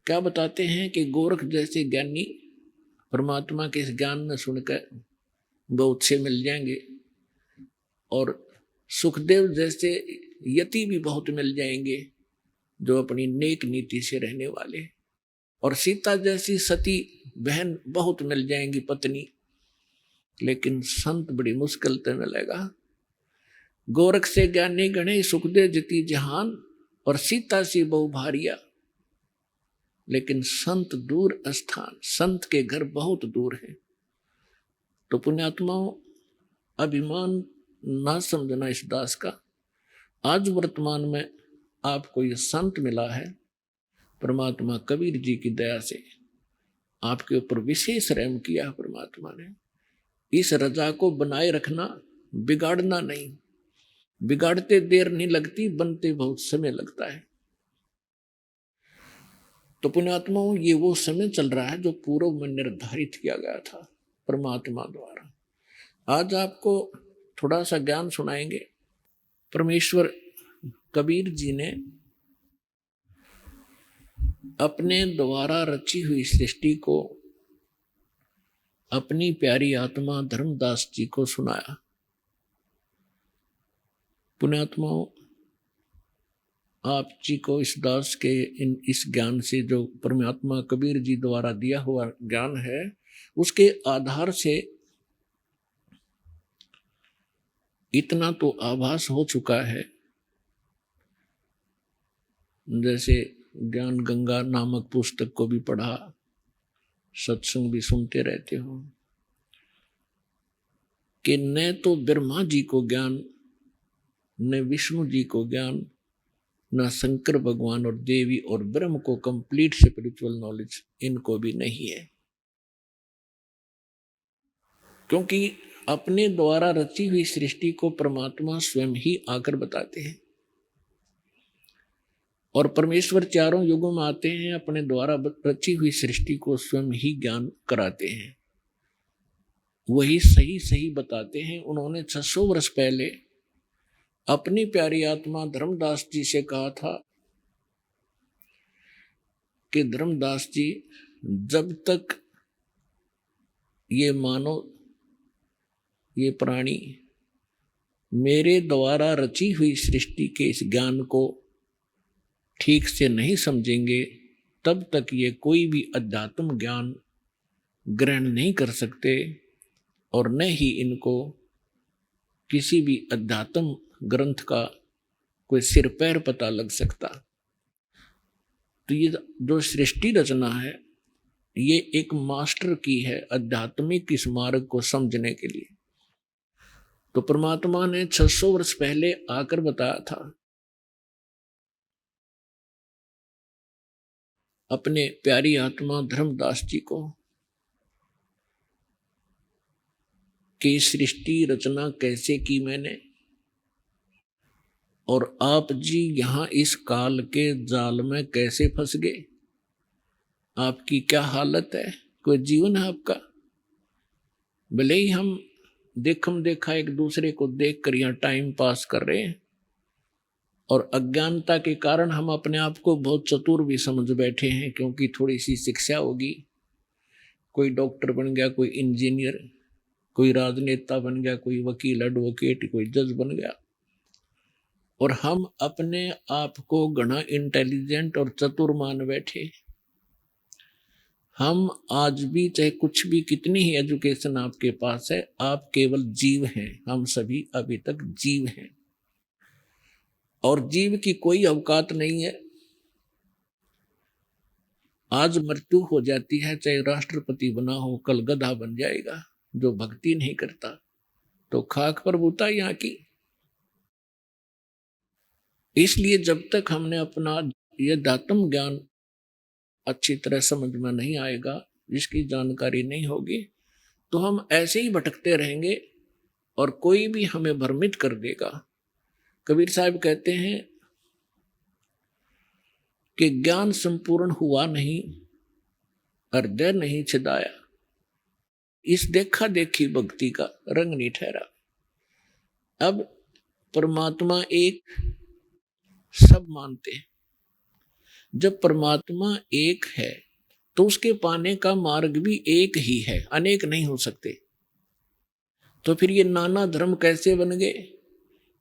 क्या बताते हैं कि गोरख जैसे ज्ञानी परमात्मा के इस ज्ञान में सुनकर बहुत से मिल जाएंगे और सुखदेव जैसे यति भी बहुत मिल जाएंगे जो अपनी नेक नीति से रहने वाले, और सीता जैसी सती बहन बहुत मिल जाएंगी पत्नी, लेकिन संत बड़ी मुश्किल से मिलेगा। गोरख से ज्ञानी गणे सुखदेव जति जहान और सीता सी बहु भारिया, लेकिन संत दूर स्थान, संत के घर बहुत दूर है। तो पुण्यात्माओं, अभिमान ना समझना इस दास का। आज वर्तमान में आपको ये संत मिला है, परमात्मा कबीर जी की दया से आपके ऊपर विशेष रहम किया परमात्मा ने। इस रजा को बनाए रखना, बिगाड़ना नहीं। बिगाड़ते देर नहीं लगती, बनते बहुत समय लगता है। तो पुण्यात्माओं, ये वो समय चल रहा है जो पूर्व में निर्धारित किया गया था परमात्मा द्वारा। आज आपको थोड़ा सा ज्ञान सुनाएंगे। परमेश्वर कबीर जी ने अपने द्वारा रची हुई सृष्टि को अपनी प्यारी आत्मा धर्मदास जी को सुनाया। पुण्यात्माओं, आप जी को इस दास के इस ज्ञान से, जो परमात्मा कबीर जी द्वारा दिया हुआ ज्ञान है, उसके आधार से इतना तो आभास हो चुका है, जैसे ज्ञान गंगा नामक पुस्तक को भी पढ़ा, सत्संग भी सुनते रहते हो, कि न तो ब्रह्मा जी को ज्ञान, न विष्णु जी को ज्ञान, न शंकर भगवान और देवी और ब्रह्म को कंप्लीट स्पिरिचुअल नॉलेज इनको भी नहीं है। क्योंकि अपने द्वारा रची हुई सृष्टि को परमात्मा स्वयं ही आकर बताते हैं, और परमेश्वर चारों युगों में आते हैं, अपने द्वारा रची हुई सृष्टि को स्वयं ही ज्ञान कराते हैं, वही सही सही बताते हैं। उन्होंने 600 वर्ष पहले अपनी प्यारी आत्मा धर्मदास जी से कहा था कि धर्मदास जी, जब तक ये मानव, ये प्राणी मेरे द्वारा रची हुई सृष्टि के इस ज्ञान को ठीक से नहीं समझेंगे, तब तक ये कोई भी अध्यात्म ज्ञान ग्रहण नहीं कर सकते, और न ही इनको किसी भी अध्यात्म ग्रंथ का कोई सिर पैर पता लग सकता। तो ये जो सृष्टि रचना है, ये एक मास्टर की है आध्यात्मिक इस मार्ग को समझने के लिए। तो परमात्मा ने 600 वर्ष पहले आकर बताया था अपने प्यारी आत्मा धर्मदास जी को कि सृष्टि रचना कैसे की मैंने, और आप जी यहाँ इस काल के जाल में कैसे फंस गए, आपकी क्या हालत है, कोई जीवन है आपका। भले ही हम देखम देखा एक दूसरे को देख कर यहाँ टाइम पास कर रहे हैं, और अज्ञानता के कारण हम अपने आप को बहुत चतुर भी समझ बैठे हैं, क्योंकि थोड़ी सी शिक्षा होगी, कोई डॉक्टर बन गया, कोई इंजीनियर, कोई राजनेता बन गया, कोई वकील एडवोकेट, कोई जज बन गया, और हम अपने आप को घना इंटेलिजेंट और चतुर मान बैठे। हम आज भी, चाहे कुछ भी, कितनी ही एजुकेशन आपके पास है, आप केवल जीव हैं। हम सभी अभी तक जीव हैं, और जीव की कोई औकात नहीं है। आज मृत्यु हो जाती है, चाहे राष्ट्रपति बना हो, कल गधा बन जाएगा। जो भक्ति नहीं करता तो खाक पर बूता यहाँ की। इसलिए जब तक हमने अपना यह अध्यात्म ज्ञान अच्छी तरह समझ में नहीं आएगा, जिसकी जानकारी नहीं होगी, तो हम ऐसे ही भटकते रहेंगे और कोई भी हमें भ्रमित कर देगा। कबीर साहब कहते हैं कि ज्ञान संपूर्ण हुआ नहीं, हृदय नहीं छिदाया, इस देखा देखी भक्ति का रंग नहीं ठहरा। अब परमात्मा एक सब मानते हैं। जब परमात्मा एक है तो उसके पाने का मार्ग भी एक ही है, अनेक नहीं हो सकते। तो फिर ये नाना धर्म कैसे बन गए,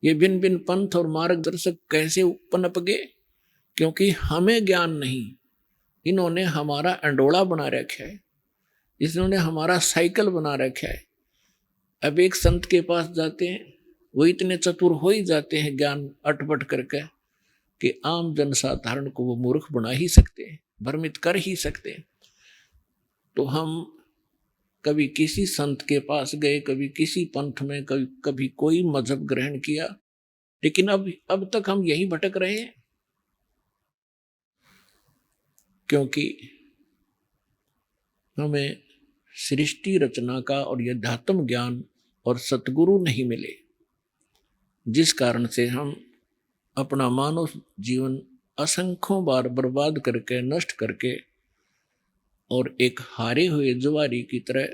ये भिन्न भिन्न पंथ और मार्गदर्शक कैसे पनप गए? क्योंकि हमें ज्ञान नहीं, इन्होंने हमारा अंडोला बना रखा है, इन्होंने हमारा साइकिल बना रखा है। अब एक संत के पास जाते हैं, वो इतने चतुर हो ही जाते हैं ज्ञान अटपट करके कि आम जनसाधारण को वो मूर्ख बना ही सकते हैं, भ्रमित कर ही सकते हैं। तो हम कभी किसी संत के पास गए, कभी किसी पंथ में, कभी कोई मजहब ग्रहण किया, लेकिन अब तक हम यही भटक रहे हैं, क्योंकि हमें सृष्टि रचना का और यथात्म ज्ञान और सतगुरु नहीं मिले, जिस कारण से हम अपना मानव जीवन असंख्यों बार बर्बाद करके, नष्ट करके और एक हारे हुए जुआरी की तरह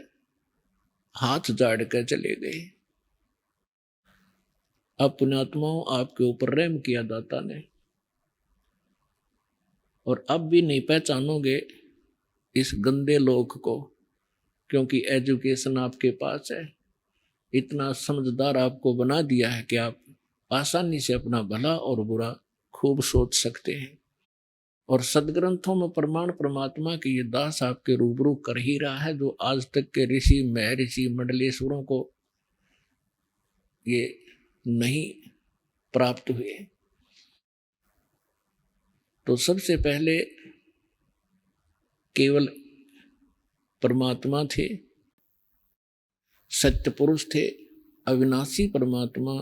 हाथ जाड़ कर चले गए। अब पुण्यात्माओं, आपके ऊपर रहम किया दाता ने, और अब भी नहीं पहचानोगे इस गंदे लोक को, क्योंकि एजुकेशन आपके पास है, इतना समझदार आपको बना दिया है कि आप आसानी से अपना भला और बुरा खूब सोच सकते हैं। और सदग्रंथों में प्रमाण परमात्मा की ये दास आपके रूबरू कर ही रहा है, जो आज तक के ऋषि महर्षि मंडलेश्वरों को ये नहीं प्राप्त हुए। तो सबसे पहले केवल परमात्मा थे, सत्य पुरुष थे, अविनाशी परमात्मा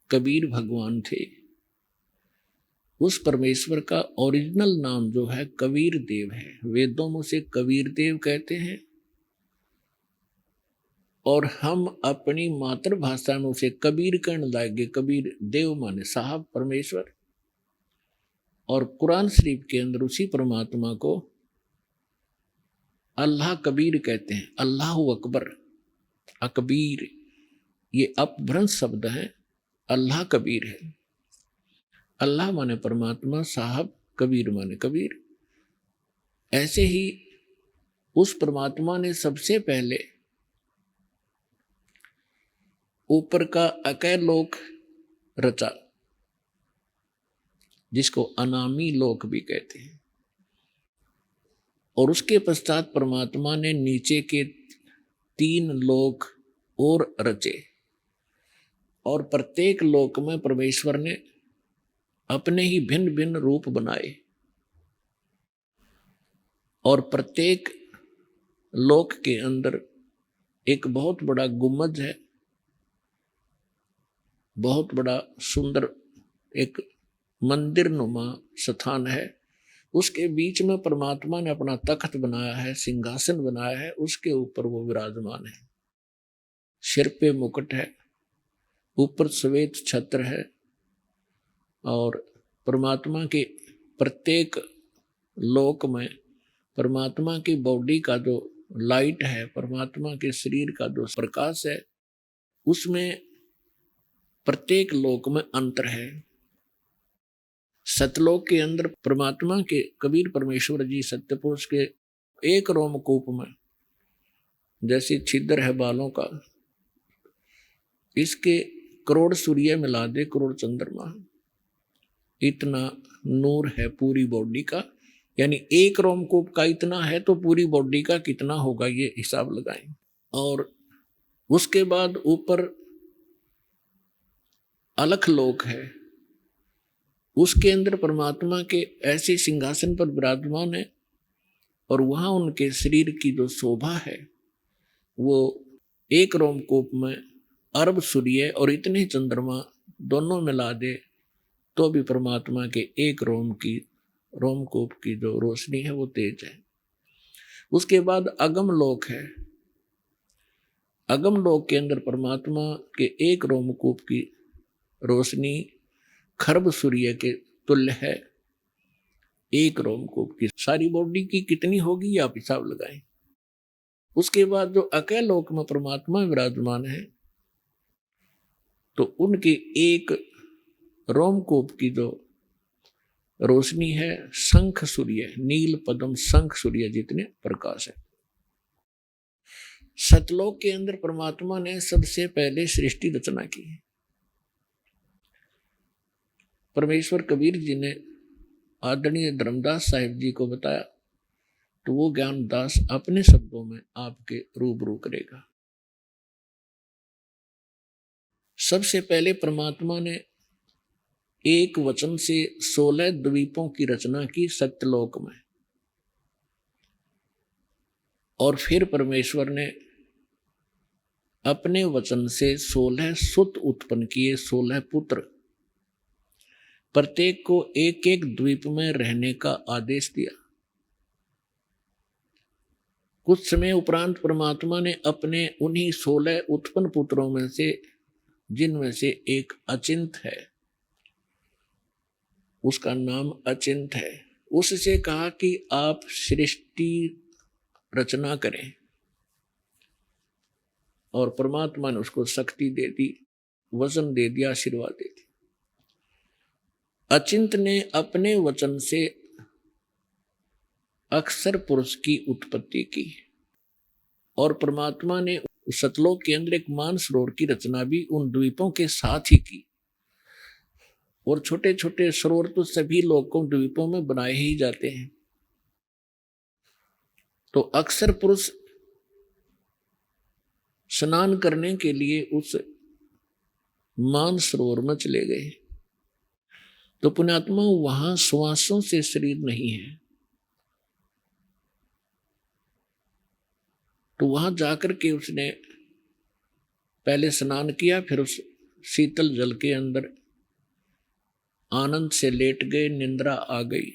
कबीर भगवान थे। उस परमेश्वर का ओरिजिनल नाम जो है कबीर देव है। वेदों में उसे कबीर देव कहते हैं, और हम अपनी मातृभाषा में उसे कबीर कहने लगे। कबीर देव माने साहब परमेश्वर, और कुरान शरीफ के अंदर उसी परमात्मा को अल्लाह कबीर कहते हैं। अल्लाह अकबर, अकबीर ये अपभ्रंश शब्द है, अल्लाह कबीर है। अल्लाह माने परमात्मा, साहब कबीर माने कबीर। ऐसे ही उस परमात्मा ने सबसे पहले ऊपर का अकय लोक रचा, जिसको अनामी लोक भी कहते हैं, और उसके पश्चात परमात्मा ने नीचे के 3 लोक और रचे, और प्रत्येक लोक में परमेश्वर ने अपने ही भिन्न भिन्न रूप बनाए, और प्रत्येक लोक के अंदर एक बहुत बड़ा गुम्बद है, बहुत बड़ा सुंदर एक मंदिर नुमा स्थान है। उसके बीच में परमात्मा ने अपना तख्त बनाया है, सिंहासन बनाया है, उसके ऊपर वो विराजमान है। सिर पे मुकुट है, ऊपर श्वेत छत्र है, और परमात्मा के प्रत्येक लोक में परमात्मा की बॉडी का जो लाइट है, परमात्मा के शरीर का जो प्रकाश है, उसमें प्रत्येक लोक में अंतर है। सतलोक के अंदर परमात्मा के कबीर परमेश्वर जी सत्य पुरुष के एक रोमकूप में जैसे छिद्र है बालों का, इसके करोड़ सूर्य मिला दे, करोड़ चंद्रमा, इतना नूर है पूरी बॉडी का। यानी एक रोमकूप का इतना है तो पूरी बॉडी का कितना होगा, ये हिसाब लगाएं। और उसके बाद ऊपर अलख लोक है, उसके अंदर परमात्मा के ऐसे सिंहासन पर विराजमान है, और वहां उनके शरीर की जो शोभा है वो एक रोमकूप में अरब सूर्य और इतने चंद्रमा दोनों मिला दे तो भी परमात्मा के एक रोमकूप की जो रोशनी है वो तेज है। उसके बाद अगम लोक है, अगम लोक के अंदर परमात्मा के एक रोमकूप की रोशनी खरब सूर्य के तुल्य है। एक रोमकूप की सारी बॉडी की कितनी होगी आप हिसाब लगाएं। उसके बाद जो अकेल लोक में परमात्मा विराजमान है तो उनके एक रोमकूप की जो रोशनी है शंख सूर्य, नील पद्म शंख सूर्य जितने प्रकाश है। सतलोक के अंदर परमात्मा ने सबसे पहले सृष्टि रचना की। परमेश्वर कबीर जी ने आदरणीय धर्मदास साहिब जी को बताया तो वो ज्ञानदास अपने शब्दों में आपके रूबरू करेगा। सबसे पहले परमात्मा ने एक वचन से 16 द्वीपों की रचना की सत्यलोक में, और फिर परमेश्वर ने अपने वचन से 16 सुत उत्पन्न किए, 16 पुत्र। प्रत्येक को एक एक द्वीप में रहने का आदेश दिया। कुछ समय उपरांत परमात्मा ने अपने उन्हीं 16 उत्पन्न पुत्रों में से, जिनमें से एक अचिंत है, उसका नाम अचिंत है, उससे कहा कि आप सृष्टि रचना करें, और परमात्मा ने उसको शक्ति दे दी, वचन दे दिया, आशीर्वाद दे दी। अचिंत ने अपने वचन से अक्षर पुरुष की उत्पत्ति की, और परमात्मा ने सतलोक के अंदर एक मानसरोवर की रचना भी उन द्वीपों के साथ ही की। और छोटे छोटे सरोवर तो सभी लोगों द्वीपों में बनाए ही जाते हैं। तो अक्षर पुरुष स्नान करने के लिए उस मानसरोवर में चले गए। तो पुण्यात्मा वहां श्वासों से शरीर नहीं है, तो वहां जाकर के उसने पहले स्नान किया, फिर उस शीतल जल के अंदर आनंद से लेट गए, निंद्रा आ गई।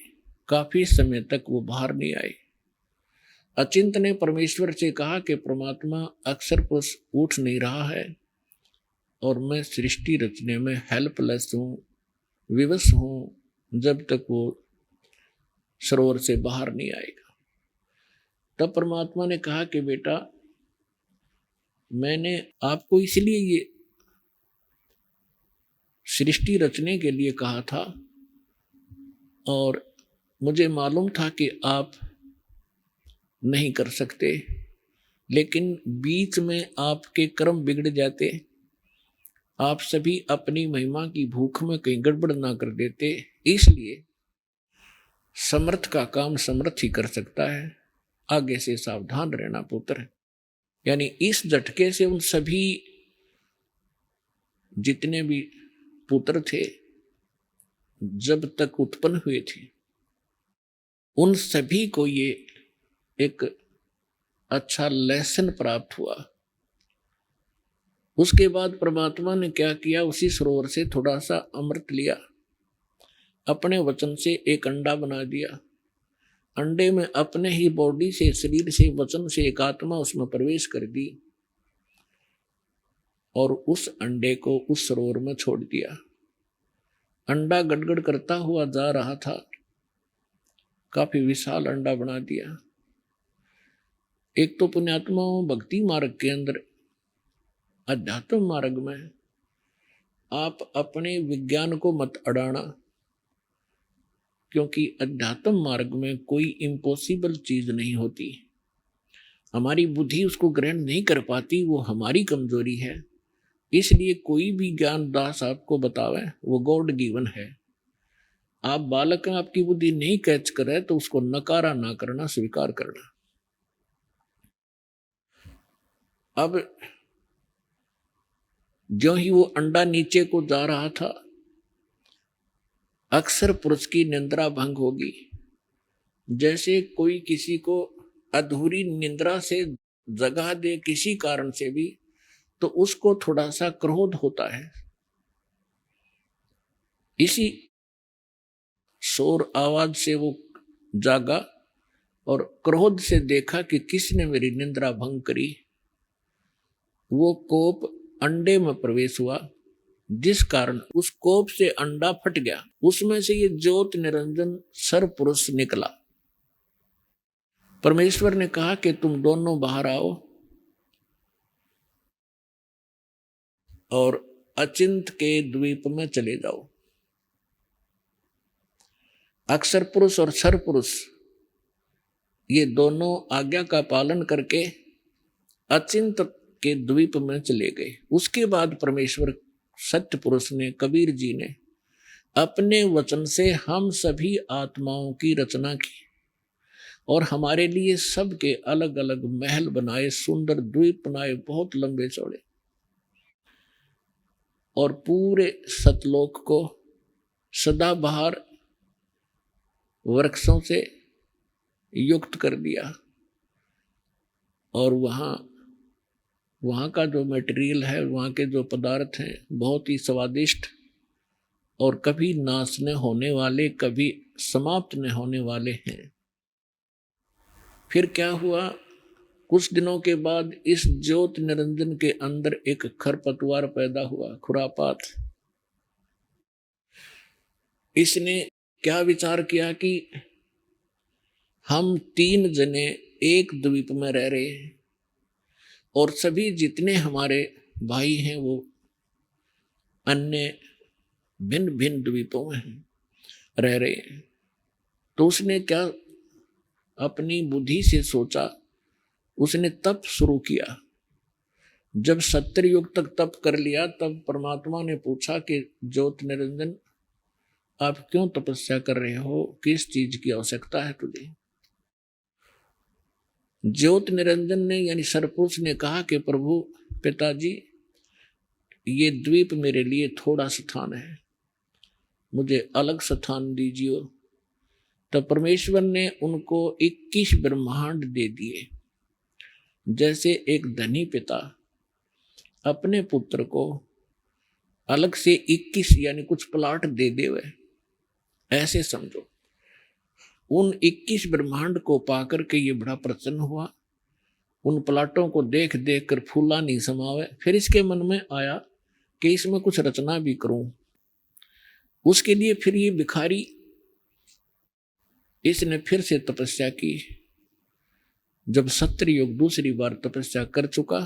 काफी समय तक वो बाहर नहीं आए। अचिंत ने परमेश्वर से कहा कि परमात्मा अक्षर पुरुष उठ नहीं रहा है और मैं सृष्टि रचने में हेल्पलेस हूं, विवश हूं, जब तक वो सरोवर से बाहर नहीं आएगा। तब परमात्मा ने कहा कि बेटा, मैंने आपको इसलिए ये सृष्टि रचने के लिए कहा था, और मुझे मालूम था कि आप नहीं कर सकते, लेकिन बीच में आपके कर्म बिगड़ जाते, आप सभी अपनी महिमा की भूख में कहीं गड़बड़ ना कर देते। इसलिए समर्थ का काम समर्थ ही कर सकता है, आगे से सावधान रहना पुत्र। यानी इस झटके से उन सभी जितने भी पुत्र थे जब तक उत्पन्न हुए थे, उन सभी को ये एक अच्छा लेसन प्राप्त हुआ। उसके बाद परमात्मा ने क्या किया, उसी सरोवर से थोड़ा सा अमृत लिया, अपने वचन से एक अंडा बना दिया। अंडे में अपने ही बॉडी से, शरीर से, वचन से एक आत्मा उसमें प्रवेश कर दी, और उस अंडे को उस सरोवर में छोड़ दिया। अंडा गड़गड़ करता हुआ जा रहा था, काफी विशाल अंडा बना दिया। एक तो पुण्यात्माओं भक्ति मार्ग के अंदर, अध्यात्म मार्ग में आप अपने विज्ञान को मत अड़ाना, क्योंकि अध्यात्म मार्ग में कोई इम्पॉसिबल चीज नहीं होती। हमारी बुद्धि उसको ग्रहण नहीं कर पाती, वो हमारी कमजोरी है। इसलिए कोई भी ज्ञान दास आपको बतावे वो गॉड गिवन है। आप बालक, आपकी बुद्धि नहीं कैच करे तो उसको नकारा ना करना, स्वीकार करना। अब जो ही वो अंडा नीचे को जा रहा था, अक्सर पुरुष की निंद्रा भंग होगी। जैसे कोई किसी को अधूरी निंद्रा से जगा दे किसी कारण से भी, तो उसको थोड़ा सा क्रोध होता है। इसी शोर आवाज से वो जागा और क्रोध से देखा कि किसने मेरी निंद्रा भंग करी। वो कोप अंडे में प्रवेश हुआ, जिस कारण उस कोप से अंडा फट गया, उसमें से ये ज्योत निरंजन सर्वपुरुष निकला। परमेश्वर ने कहा कि तुम दोनों बाहर आओ और अचिंत के द्वीप में चले जाओ। अक्षर पुरुष और सर पुरुष ये दोनों आज्ञा का पालन करके अचिंत के द्वीप में चले गए। उसके बाद परमेश्वर सत्य पुरुष ने, कबीर जी ने अपने वचन से हम सभी आत्माओं की रचना की और हमारे लिए सबके अलग अलग महल बनाए, सुंदर द्वीप बनाए, बहुत लंबे चौड़े, और पूरे सतलोक को सदाबहार वृक्षों से युक्त कर दिया। और वहाँ का जो मटेरियल है, वहाँ के जो पदार्थ हैं, बहुत ही स्वादिष्ट और कभी नाश न होने वाले, कभी समाप्त न होने वाले हैं। फिर क्या हुआ, कुछ दिनों के बाद इस ज्योत निरंजन के अंदर एक खरपतवार पैदा हुआ, खुरापात। इसने क्या विचार किया कि हम 3 जने एक द्वीप में रह रहे हैं और सभी जितने हमारे भाई हैं वो अन्य भिन्न भिन्न द्वीपों में रह रहे हैं। तो उसने क्या अपनी बुद्धि से सोचा, उसने तप शुरू किया। जब 70 युग तक तप कर लिया, तब परमात्मा ने पूछा कि ज्योत निरंजन, आप क्यों तपस्या कर रहे हो, किस चीज की आवश्यकता है तुझे? ज्योत निरंजन ने यानी सरपुरुष ने कहा कि प्रभु पिताजी, ये द्वीप मेरे लिए थोड़ा स्थान है, मुझे अलग स्थान दीजिए। तब परमेश्वर ने उनको 21 ब्रह्मांड दे दिए। जैसे एक धनी पिता अपने पुत्र को अलग से 21 यानी कुछ प्लाट दे देवे, ऐसे समझो। उन 21 ब्रह्मांड को पाकर के ये बड़ा प्रसन्न हुआ। उन प्लाटों को देख देख कर फूला नहीं समावे। फिर इसके मन में आया कि इसमें कुछ रचना भी करूं। उसके लिए फिर ये भिखारी, इसने फिर से तपस्या की। जब 70 युग दूसरी बार तपस्या कर चुका,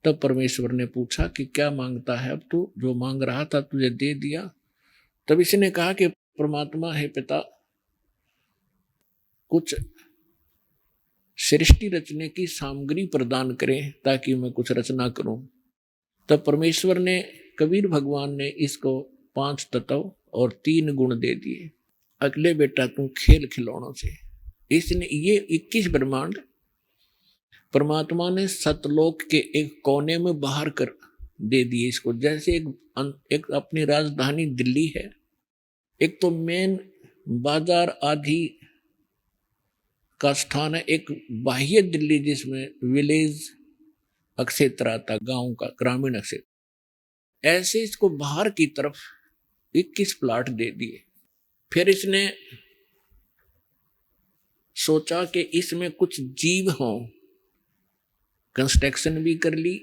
तब परमेश्वर ने पूछा कि क्या मांगता है अब तू? जो मांग रहा था तुझे दे दिया। तब इसने कहा कि परमात्मा है पिता, कुछ सृष्टि रचने की सामग्री प्रदान करें ताकि मैं कुछ रचना करूं। तब परमेश्वर ने, कबीर भगवान ने इसको 5 तत्व और 3 गुण दे दिए। अगले बेटा तू खेल खिलौनों से। इसने ये 21 ब्रह्मांड परमात्मा ने सतलोक के एक कोने में बाहर कर दे दिए इसको। जैसे एक अपनी राजधानी दिल्ली है, एक तो मेन बाजार आदि का स्थान है, एक बाह्य दिल्ली जिसमें विलेज क्षेत्र आता, गांव का ग्रामीण क्षेत्र। ऐसे इसको बाहर की तरफ 21 प्लाट दे दिए। फिर इसने सोचा कि इसमें कुछ जीव हों, कंस्ट्रक्शन भी कर ली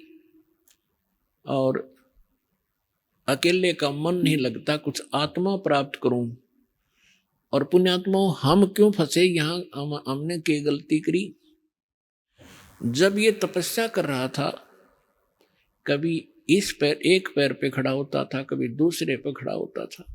और अकेले का मन नहीं लगता, कुछ आत्मा प्राप्त करूं। और पुण्यात्मा, हम क्यों फंसे यहाँ? हमने क्या गलती करी? जब ये तपस्या कर रहा था, कभी इस पैर, एक पैर पे खड़ा होता था, कभी दूसरे पे खड़ा होता था।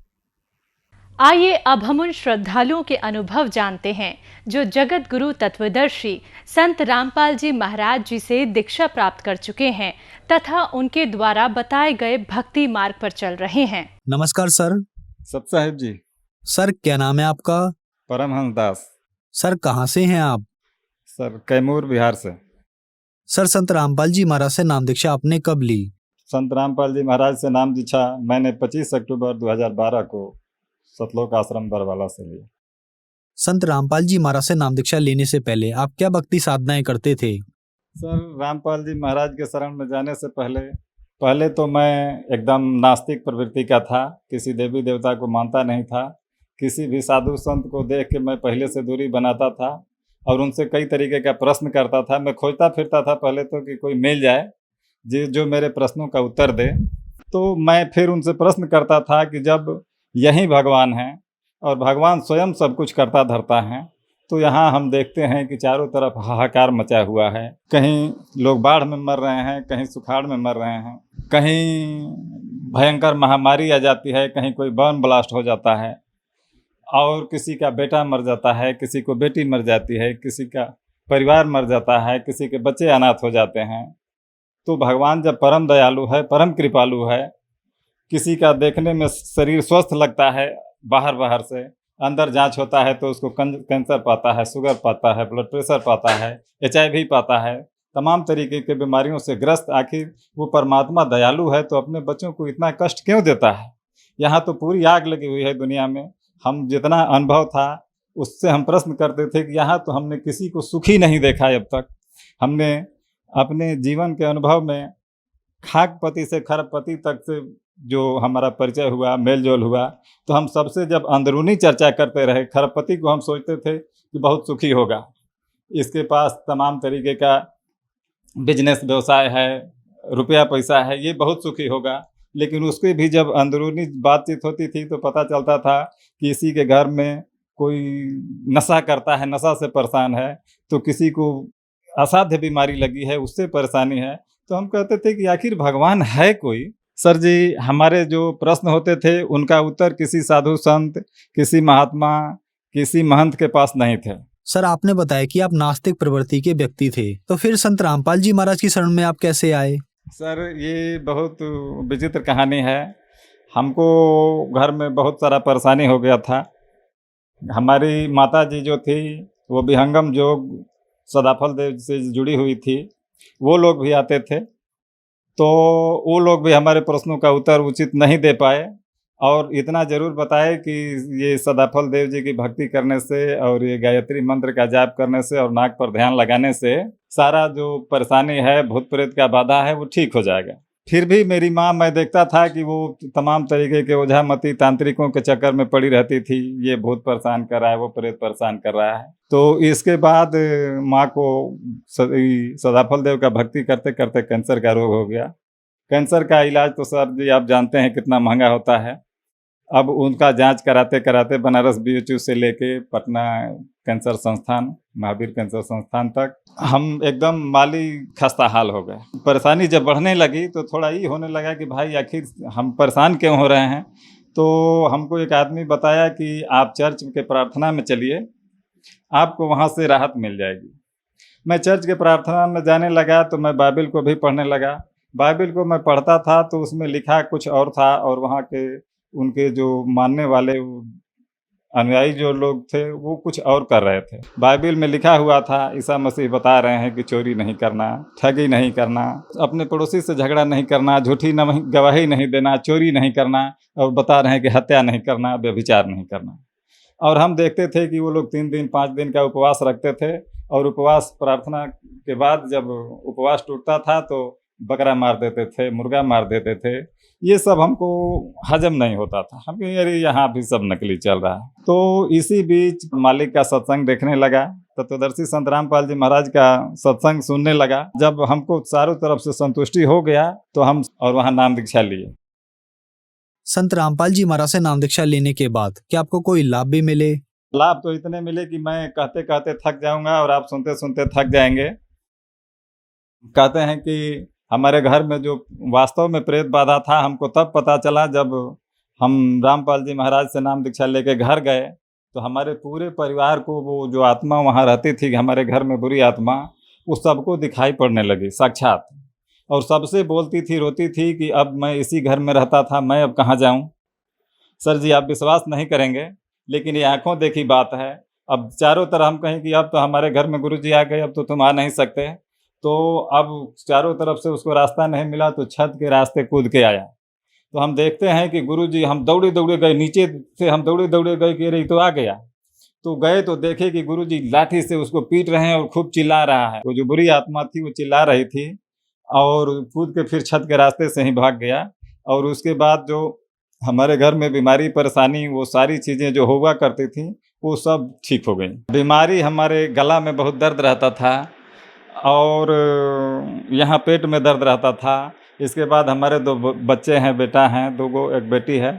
आइए अब हम उन श्रद्धालुओं के अनुभव जानते हैं जो जगत गुरु तत्वदर्शी संत रामपाल जी महाराज जी से दीक्षा प्राप्त कर चुके हैं तथा उनके द्वारा बताए गए भक्ति मार्ग पर चल रहे हैं। नमस्कार सर। सब साहिब जी। सर क्या नाम है आपका? परमहंस दास। सर कहाँ से हैं आप? सर कैमूर बिहार से। सर संत रामपाल जी महाराज से नाम दीक्षा आपने कब ली? संत रामपाल जी महाराज से नाम दीक्षा मैंने 25 अक्टूबर 2012 को सतलोक आश्रम बरवाला से लिया। संत रामपाल जी महाराज से नाम दीक्षा लेने से पहले आप क्या भक्ति साधनाएं करते थे? सर रामपाल जी महाराज के शरण में जाने से पहले तो मैं एकदम नास्तिक प्रवृत्ति का था, किसी देवी देवता को मानता नहीं था। किसी भी साधु संत को देख के मैं पहले से दूरी बनाता था और उनसे कई तरीके का प्रश्न करता था। मैं खोजता फिरता था पहले तो कि कोई मिल जाए जो मेरे प्रश्नों का उत्तर दे। तो मैं फिर उनसे प्रश्न करता था कि जब यही भगवान हैं और भगवान स्वयं सब कुछ करता धरता है, तो यहाँ हम देखते हैं कि चारों तरफ हाहाकार मचा हुआ है। कहीं लोग बाढ़ में मर रहे हैं, कहीं सुखाड़ में मर रहे हैं, कहीं भयंकर महामारी आ जाती है, कहीं कोई बम ब्लास्ट हो जाता है और किसी का बेटा मर जाता है, किसी को बेटी मर जाती है, किसी का परिवार मर जाता है, किसी के बच्चे अनाथ हो जाते हैं। तो भगवान जब परम दयालु है, परम कृपालु है, किसी का देखने में शरीर स्वस्थ लगता है, बाहर बाहर से अंदर जांच होता है तो उसको कैंसर पाता है, शुगर पाता है, ब्लड प्रेशर पाता है, HIV पाता है, तमाम तरीके के बीमारियों से ग्रस्त। आखिर वो परमात्मा दयालु है तो अपने बच्चों को इतना कष्ट क्यों देता है? यहाँ तो पूरी आग लगी हुई है दुनिया में। हम जितना अनुभव था उससे हम प्रश्न करते थे कि यहाँ तो हमने किसी को सुखी नहीं देखा अब तक। हमने अपने जीवन के अनुभव में खाकपति से खरबपति तक से जो हमारा परिचय हुआ, मेल जोल हुआ, तो हम सबसे जब अंदरूनी चर्चा करते रहे, खरबपति को हम सोचते थे कि बहुत सुखी होगा, इसके पास तमाम तरीके का बिजनेस व्यवसाय है, रुपया पैसा है, ये बहुत सुखी होगा। लेकिन उसके भी जब अंदरूनी बातचीत होती थी तो पता चलता था कि इसी के घर में कोई नशा करता है, नशा से परेशान है, तो किसी को असाध्य बीमारी लगी है, उससे परेशानी है। तो हम कहते थे कि आखिर भगवान है कोई? सर जी, हमारे जो प्रश्न होते थे उनका उत्तर किसी साधु संत, किसी महात्मा, किसी महंत के पास नहीं थे। सर, आपने बताया कि आप नास्तिक प्रवृत्ति के व्यक्ति थे, तो फिर संत रामपाल जी महाराज की शरण में आप कैसे आए? सर, ये बहुत विचित्र कहानी है। हमको घर में बहुत सारा परेशानी हो गया था। हमारी माता जी जो थी वो विहंगम योग सदाफल देव से जुड़ी हुई थी, वो लोग भी आते थे, तो वो लोग भी हमारे प्रश्नों का उत्तर उचित नहीं दे पाए। और इतना ज़रूर बताए कि ये सदाफल देव जी की भक्ति करने से और ये गायत्री मंत्र का जाप करने से और नाक पर ध्यान लगाने से सारा जो परेशानी है, भूत प्रेत का बाधा है, वो ठीक हो जाएगा। फिर भी मेरी माँ, मैं देखता था कि वो तमाम तरीके के ओझामती तांत्रिकों के चक्कर में पड़ी रहती थी, ये भूत परेशान कर रहा है, वो प्रेत परेशान कर रहा है। तो इसके बाद माँ को सदाफल देव का भक्ति करते करते कैंसर का रोग हो गया। कैंसर का इलाज तो सर जी आप जानते हैं कितना महंगा होता है। अब उनका जांच कराते कराते बनारस BHU से लेके पटना कैंसर संस्थान, महावीर कैंसर संस्थान तक हम एकदम माली खस्ता हाल हो गए। परेशानी जब बढ़ने लगी तो थोड़ा ये होने लगा कि भाई आखिर हम परेशान क्यों हो रहे हैं। तो हमको एक आदमी बताया कि आप चर्च के प्रार्थना में चलिए, आपको वहाँ से राहत मिल जाएगी। मैं चर्च के प्रार्थना में जाने लगा तो मैं बाइबिल को भी पढ़ने लगा। बाइबिल को मैं पढ़ता था तो उसमें लिखा कुछ और था और वहाँ के उनके जो मानने वाले अनुयायी जो लोग थे वो कुछ और कर रहे थे। बाइबिल में लिखा हुआ था ईसा मसीह बता रहे हैं कि चोरी नहीं करना, ठगी नहीं करना, अपने पड़ोसी से झगड़ा नहीं करना, झूठी गवाही नहीं देना, चोरी नहीं करना, और बता रहे हैं कि हत्या नहीं करना, व्यभिचार नहीं करना। और हम देखते थे कि वो लोग 3 दिन 5 दिन का उपवास रखते थे और उपवास प्रार्थना के बाद जब उपवास टूटता था तो बकरा मार देते थे, मुर्गा मार देते थे। ये सब हमको हजम नहीं होता था। हम कहीं अरे यहाँ भी सब नकली चल रहा है। तो इसी बीच मालिक का सत्संग देखने लगा, तत्वदर्शी संत रामपाल जी महाराज का सत्संग सुनने लगा। जब हमको चारों तरफ से संतुष्टि हो गया तो हम और वहाँ नाम दीक्षा लिए। संत रामपाल जी महाराज से नाम दीक्षा लेने के बाद क्या आपको कोई लाभ भी मिले? लाभ तो इतने मिले कि मैं कहते कहते थक जाऊंगा और आप सुनते सुनते थक जाएंगे। कहते हैं कि हमारे घर में जो वास्तव में प्रेत बाधा था हमको तब पता चला जब हम रामपाल जी महाराज से नाम दीक्षा लेके घर गए तो हमारे पूरे परिवार को वो जो आत्मा वहाँ रहती थी, हमारे घर में बुरी आत्मा, वो सबको दिखाई पड़ने लगी साक्षात, और सबसे बोलती थी, रोती थी कि अब मैं इसी घर में रहता था, मैं अब कहाँ जाऊँ। सर जी आप विश्वास नहीं करेंगे लेकिन ये आंखों देखी बात है। अब चारों तरफ हम कहें कि अब तो हमारे घर में गुरुजी आ गए, अब तो तुम आ नहीं सकते। तो अब चारों तरफ से उसको रास्ता नहीं मिला तो छत के रास्ते कूद के आया। तो हम देखते हैं कि गुरुजी, हम दौड़े दौड़े गए, नीचे से हम दौड़े दौड़े गए कि अरे तो आ गया। तो गए तो देखे कि गुरुजी लाठी से उसको पीट रहे हैं और खूब चिल्ला रहा है। वो जो बुरी आत्मा थी वो चिल्ला रही थी और कूद के फिर छत के रास्ते से ही भाग गया। और उसके बाद जो हमारे घर में बीमारी परेशानी वो सारी चीज़ें जो हुआ करती थी वो सब ठीक हो गई। बीमारी, हमारे गला में बहुत दर्द रहता था और यहाँ पेट में दर्द रहता था। इसके बाद हमारे 2 बच्चे हैं, बेटा हैं, 2 एक बेटी है।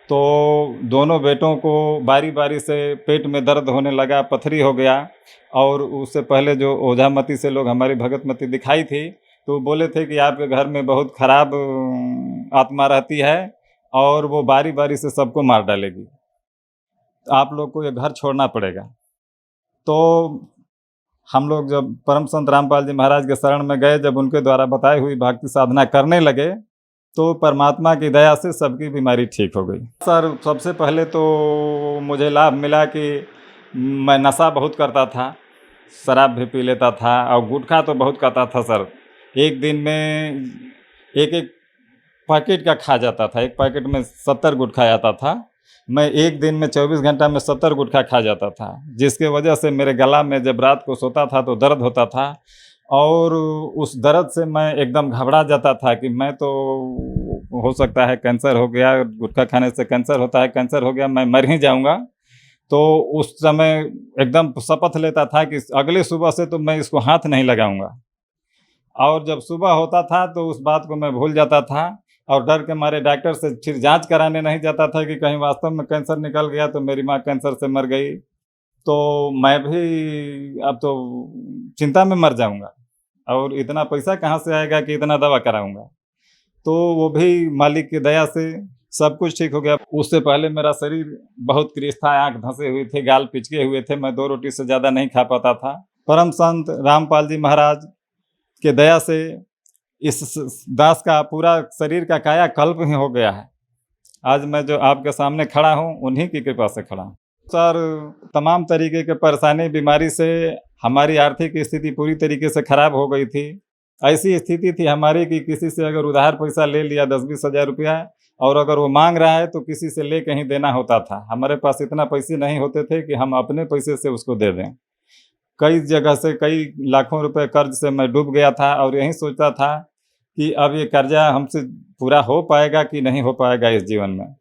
तो दोनों बेटों को बारी बारी से पेट में दर्द होने लगा, पथरी हो गया। और उससे पहले जो ओझामती से लोग हमारी भगतमती दिखाई थी, तो बोले थे कि आपके घर में बहुत खराब आत्मा रहती है और वो बारी बारी से सबको मार डालेगी, आप लोग को ये घर छोड़ना पड़ेगा। तो हम लोग जब परम संत रामपाल जी महाराज के शरण में गए, जब उनके द्वारा बताई हुई भक्ति साधना करने लगे, तो परमात्मा की दया से सबकी बीमारी ठीक हो गई। सर, सबसे पहले तो मुझे लाभ मिला कि मैं नशा बहुत करता था, शराब भी पी लेता था और गुटखा तो बहुत खाता था सर। एक दिन में एक पैकेट का खा जाता था, एक पैकेट में 70 गुटखा आता था। मैं एक दिन में 24 घंटा में 70 गुटखा खा जाता था, जिसके वजह से मेरे गला में जब रात को सोता था तो दर्द होता था। और उस दर्द से मैं एकदम घबरा जाता था कि मैं तो हो सकता है कैंसर हो गया, गुटखा खाने से कैंसर होता है, कैंसर हो गया, मैं मर ही जाऊंगा। तो उस समय एकदम शपथ लेता था कि अगले सुबह से तो मैं इसको हाथ नहीं लगाऊंगा। और जब सुबह होता था तो उस बात को मैं भूल जाता था और डर के मारे डॉक्टर से फिर जांच कराने नहीं जाता था कि कहीं वास्तव में कैंसर निकल गया तो मेरी माँ कैंसर से मर गई तो मैं भी अब तो चिंता में मर जाऊंगा और इतना पैसा कहाँ से आएगा कि इतना दवा कराऊंगा। तो वो भी मालिक की दया से सब कुछ ठीक हो गया। उससे पहले मेरा शरीर बहुत क्रीस था, आँख धंसे हुए थे, गाल पिचके हुए थे, मैं 2 रोटी से ज़्यादा नहीं खा पाता था। परम संत रामपाल जी महाराज के दया से इस दास का पूरा शरीर का काया कल्प ही हो गया है। आज मैं जो आपके सामने खड़ा हूँ उन्हीं की कृपा से खड़ा हूँ। सर, तमाम तरीके के परेशानी बीमारी से हमारी आर्थिक स्थिति पूरी तरीके से खराब हो गई थी। ऐसी स्थिति थी हमारी कि किसी से अगर उधार पैसा ले लिया 10-20 हज़ार रुपया और अगर वो मांग रहा है तो किसी से ले कहीं देना होता था। हमारे पास इतना पैसे नहीं होते थे कि हम अपने पैसे से उसको दे दें। कई जगह से कई लाखों रुपए कर्ज से मैं डूब गया था और यही सोचता था कि अब ये कर्जा हमसे पूरा हो पाएगा कि नहीं हो पाएगा इस जीवन में।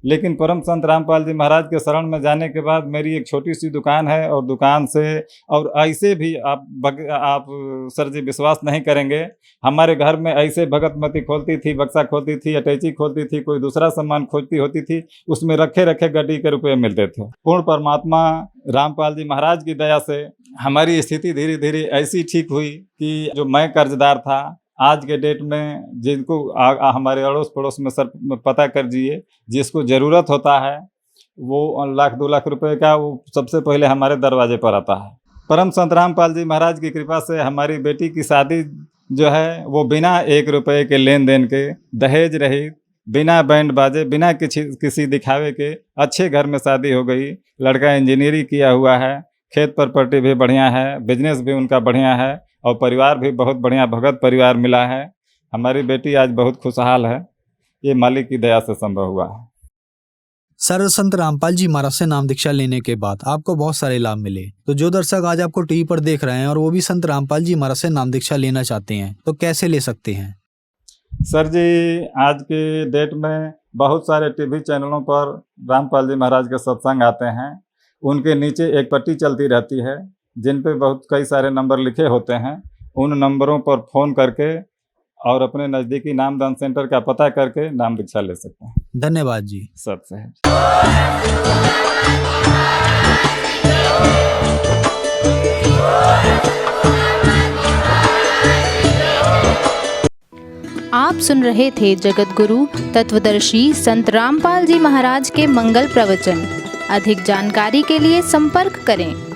लेकिन परम संत रामपाल जी महाराज के शरण में जाने के बाद मेरी एक छोटी सी दुकान है और दुकान से और ऐसे भी आप सर जी विश्वास नहीं करेंगे, हमारे घर में ऐसे भगतमती खोलती थी, बक्सा खोलती थी, अटैची खोलती थी, कोई दूसरा सामान खोजती होती थी, उसमें रखे रखे गड्डी के रुपये मिलते थे। पूर्ण परमात्मा रामपाल जी महाराज की दया से हमारी स्थिति धीरे धीरे ऐसी ठीक हुई कि जो मैं कर्जदार था, आज के डेट में जिनको हमारे अड़ोस पड़ोस में सर पता कर दीजिए, जिसको ज़रूरत होता है वो 1 लाख 2 लाख रुपए का वो सबसे पहले हमारे दरवाजे पर आता है। परम संत रामपाल जी महाराज की कृपा से हमारी बेटी की शादी जो है वो बिना 1 रुपये के लेन देन के, दहेज रहित, बिना बैंड बाजे, बिना किसी दिखावे के अच्छे घर में शादी हो गई। लड़का इंजीनियरिंग किया हुआ है, खेत प्रॉपर्टी भी बढ़िया है, बिजनेस भी उनका बढ़िया है और परिवार भी बहुत बढ़िया भगत परिवार मिला है। हमारी बेटी आज बहुत खुशहाल है, ये मालिक की दया से संभव हुआ है। सर, संत रामपाल जी महाराज से नाम दीक्षा लेने के बाद आपको बहुत सारे लाभ मिले, तो जो दर्शक आज आपको टीवी पर देख रहे हैं और वो भी संत रामपाल जी महाराज से नाम दीक्षा लेना चाहते हैं तो कैसे ले सकते हैं? सर जी, आज के डेट में बहुत सारे टीवी चैनलों पर रामपाल जी महाराज के सत्संग आते हैं। उनके नीचे एक पट्टी चलती रहती है जिन पे बहुत कई सारे नंबर लिखे होते हैं। उन नंबरों पर फ़ोन करके और अपने नज़दीकी नामदान सेंटर का पता करके नाम दीक्षा ले सकते हैं। धन्यवाद जी। सबसे आप सुन रहे थे जगत गुरु तत्वदर्शी संत रामपाल जी महाराज के मंगल प्रवचन। अधिक जानकारी के लिए संपर्क करें